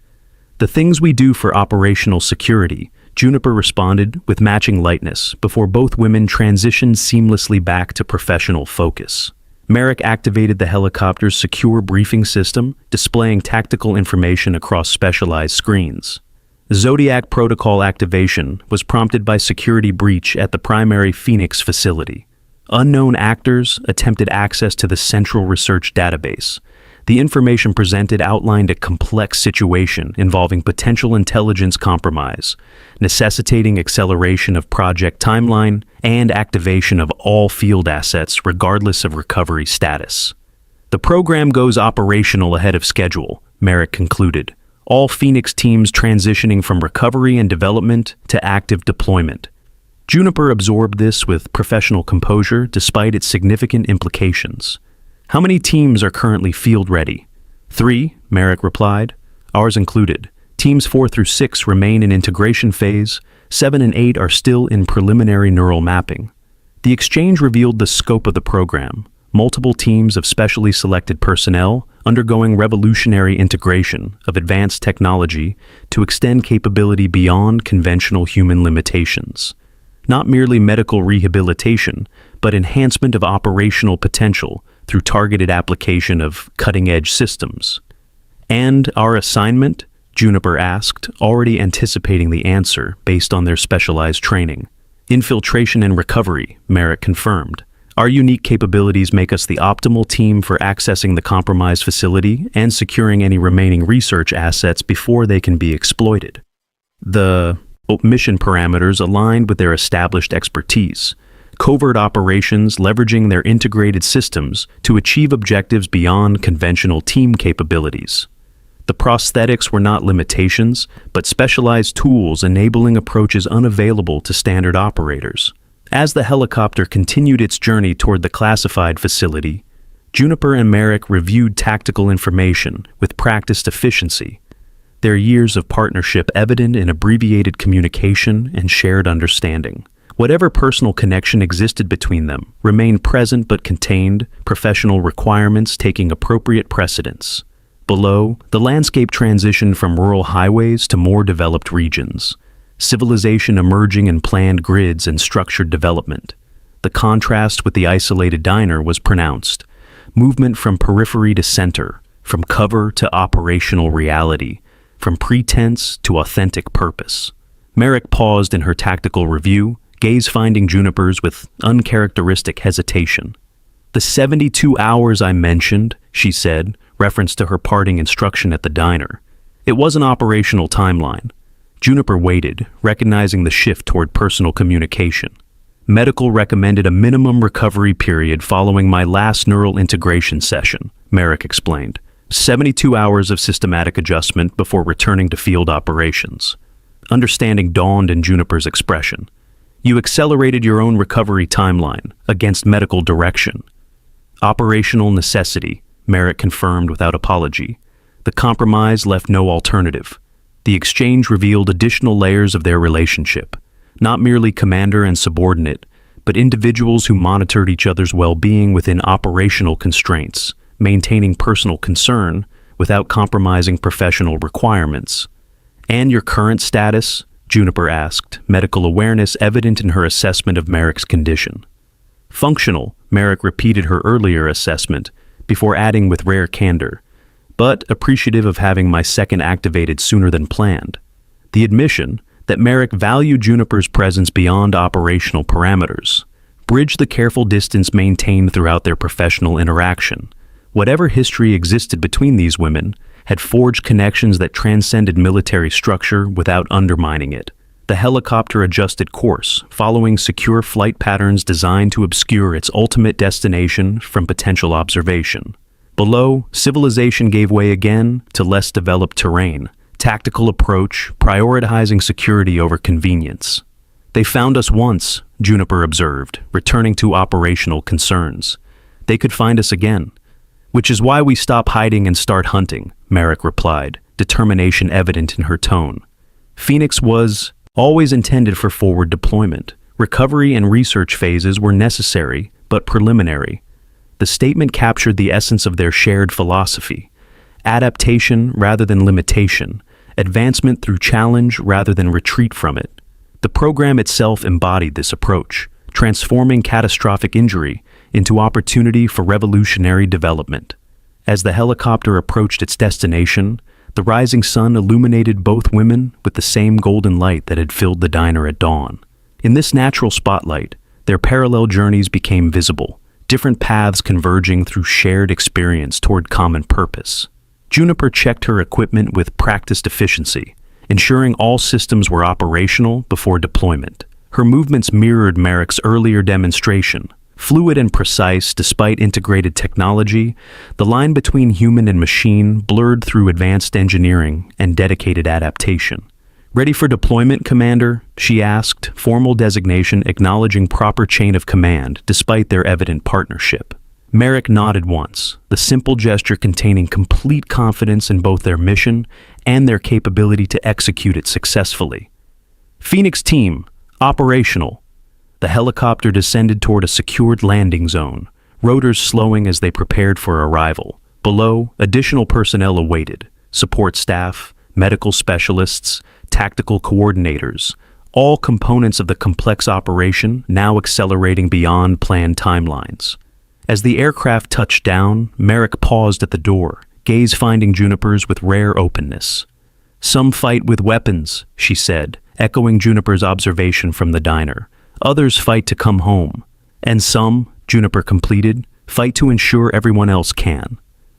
A: "The things we do for operational security," Juniper responded with matching lightness before both women transitioned seamlessly back to professional focus. Merrick activated the helicopter's secure briefing system, displaying tactical information across specialized screens. Zodiac protocol activation was prompted by security breach at the primary Phoenix facility. Unknown actors attempted access to the central research database. The information presented outlined a complex situation involving potential intelligence compromise, necessitating acceleration of project timeline and activation of all field assets regardless of recovery status. "The program goes operational ahead of schedule," Merrick concluded. "All Phoenix teams transitioning from recovery and development to active deployment." Juniper absorbed this with professional composure despite its significant implications. "How many teams are currently field ready?" "3," Merrick replied. "Ours included. Teams 4 through 6 remain in integration phase. 7 and 8 are still in preliminary neural mapping." The exchange revealed the scope of the program. Multiple teams of specially selected personnel undergoing revolutionary integration of advanced technology to extend capability beyond conventional human limitations. Not merely medical rehabilitation, but enhancement of operational potential through targeted application of cutting-edge systems. "And our assignment?" Juniper asked, already anticipating the answer based on their specialized training. "Infiltration and recovery," Merrick confirmed. "Our unique capabilities make us the optimal team for accessing the compromised facility and securing any remaining research assets before they can be exploited." The mission parameters aligned with their established expertise. Covert operations leveraging their integrated systems to achieve objectives beyond conventional team capabilities. The prosthetics were not limitations, but specialized tools enabling approaches unavailable to standard operators. As the helicopter continued its journey toward the classified facility, Juniper and Merrick reviewed tactical information with practiced efficiency, their years of partnership evident in abbreviated communication and shared understanding. Whatever personal connection existed between them remained present but contained, professional requirements taking appropriate precedence. Below, the landscape transitioned from rural highways to more developed regions, civilization emerging in planned grids and structured development. The contrast with the isolated diner was pronounced. Movement from periphery to center, from cover to operational reality, from pretense to authentic purpose. Merrick paused in her tactical review, gaze finding Juniper's with uncharacteristic hesitation. "The 72 hours I mentioned," she said, reference to her parting instruction at the diner. "It was an operational timeline." Juniper waited, recognizing the shift toward personal communication. "Medical recommended a minimum recovery period following my last neural integration session," Merrick explained. 72 hours of systematic adjustment before returning to field operations. Understanding dawned in Juniper's expression. "You accelerated your own recovery timeline against medical direction." "Operational necessity," Merrick confirmed without apology. The compromise left no alternative. The exchange revealed additional layers of their relationship, not merely commander and subordinate, but individuals who monitored each other's well-being within operational constraints, maintaining personal concern without compromising professional requirements. "And your current status?" Juniper asked, medical awareness evident in her assessment of Merrick's condition. "Functional," Merrick repeated her earlier assessment, before adding with rare candor, "but appreciative of having my second activated sooner than planned." The admission that Merrick valued Juniper's presence beyond operational parameters bridged the careful distance maintained throughout their professional interaction. Whatever history existed between these women had forged connections that transcended military structure without undermining it. The helicopter adjusted course, following secure flight patterns designed to obscure its ultimate destination from potential observation. Below, civilization gave way again to less developed terrain, tactical approach, prioritizing security over convenience. They found us once, Juniper observed, returning to operational concerns. They could find us again. Which is why we stop hiding and start hunting, Merrick replied, determination evident in her tone. Phoenix was always intended for forward deployment. Recovery and research phases were necessary, but preliminary. The statement captured the essence of their shared philosophy: adaptation rather than limitation, advancement through challenge rather than retreat from it. The program itself embodied this approach, transforming catastrophic injury into opportunity for revolutionary development. As the helicopter approached its destination, the rising sun illuminated both women with the same golden light that had filled the diner at dawn. In this natural spotlight, their parallel journeys became visible, different paths converging through shared experience toward common purpose. Juniper checked her equipment with practiced efficiency, ensuring all systems were operational before deployment. Her movements mirrored Merrick's earlier demonstration. Fluid and precise despite integrated technology, the line between human and machine blurred through advanced engineering and dedicated adaptation. "Ready for deployment, Commander?" she asked, formal designation acknowledging proper chain of command despite their evident partnership. Merrick nodded once, the simple gesture containing complete confidence in both their mission and their capability to execute it successfully. "Phoenix team, operational." The helicopter descended toward a secured landing zone, rotors slowing as they prepared for arrival. Below, additional personnel awaited: support staff, medical specialists, tactical coordinators, all components of the complex operation now accelerating beyond planned timelines. As the aircraft touched down, Merrick paused at the door, gaze finding Juniper's with rare openness. "Some fight with weapons," she said, echoing Juniper's observation from the diner. "Others fight to come home. And some," Juniper completed, "fight to ensure everyone else can."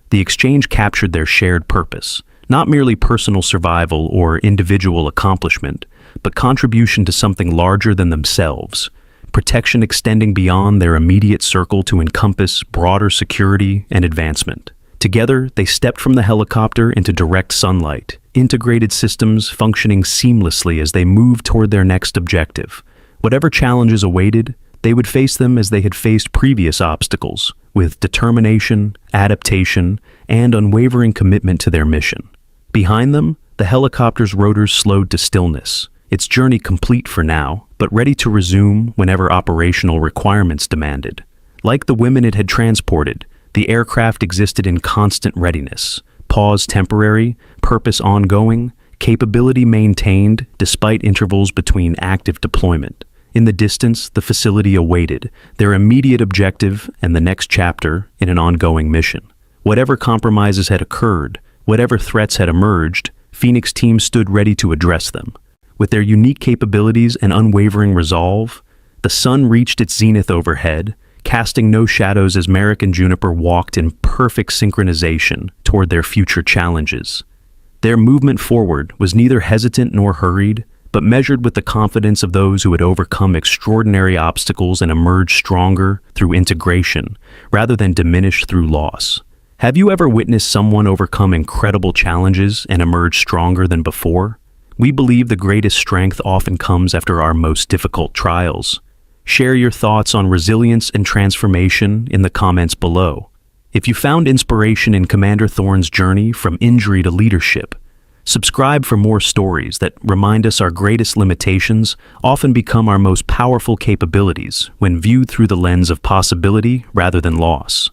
A: The exchange captured their shared purpose, not merely personal survival or individual accomplishment, but contribution to something larger than themselves, protection extending beyond their immediate circle to encompass broader security and advancement. Together, they stepped from the helicopter into direct sunlight, integrated systems functioning seamlessly as they moved toward their next objective. Whatever challenges awaited, they would face them as they had faced previous obstacles, with determination, adaptation, and unwavering commitment to their mission. Behind them, the helicopter's rotors slowed to stillness, its journey complete for now, but ready to resume whenever operational requirements demanded. Like the women it had transported, the aircraft existed in constant readiness, pause temporary, purpose ongoing, capability maintained despite intervals between active deployment. In the distance, the facility awaited, their immediate objective and the next chapter in an ongoing mission. Whatever compromises had occurred, whatever threats had emerged, Phoenix team stood ready to address them. With their unique capabilities and unwavering resolve, the sun reached its zenith overhead, casting no shadows as Merrick and Juniper walked in perfect synchronization toward their future challenges. Their movement forward was neither hesitant nor hurried, but measured with the confidence of those who had overcome extraordinary obstacles and emerged stronger through integration, rather than diminished through loss. Have you ever witnessed someone overcome incredible challenges and emerge stronger than before? We believe the greatest strength often comes after our most difficult trials. Share your thoughts on resilience and transformation in the comments below. If you found inspiration in Commander Thorne's journey from injury to leadership, subscribe for more stories that remind us our greatest limitations often become our most powerful capabilities when viewed through the lens of possibility rather than loss.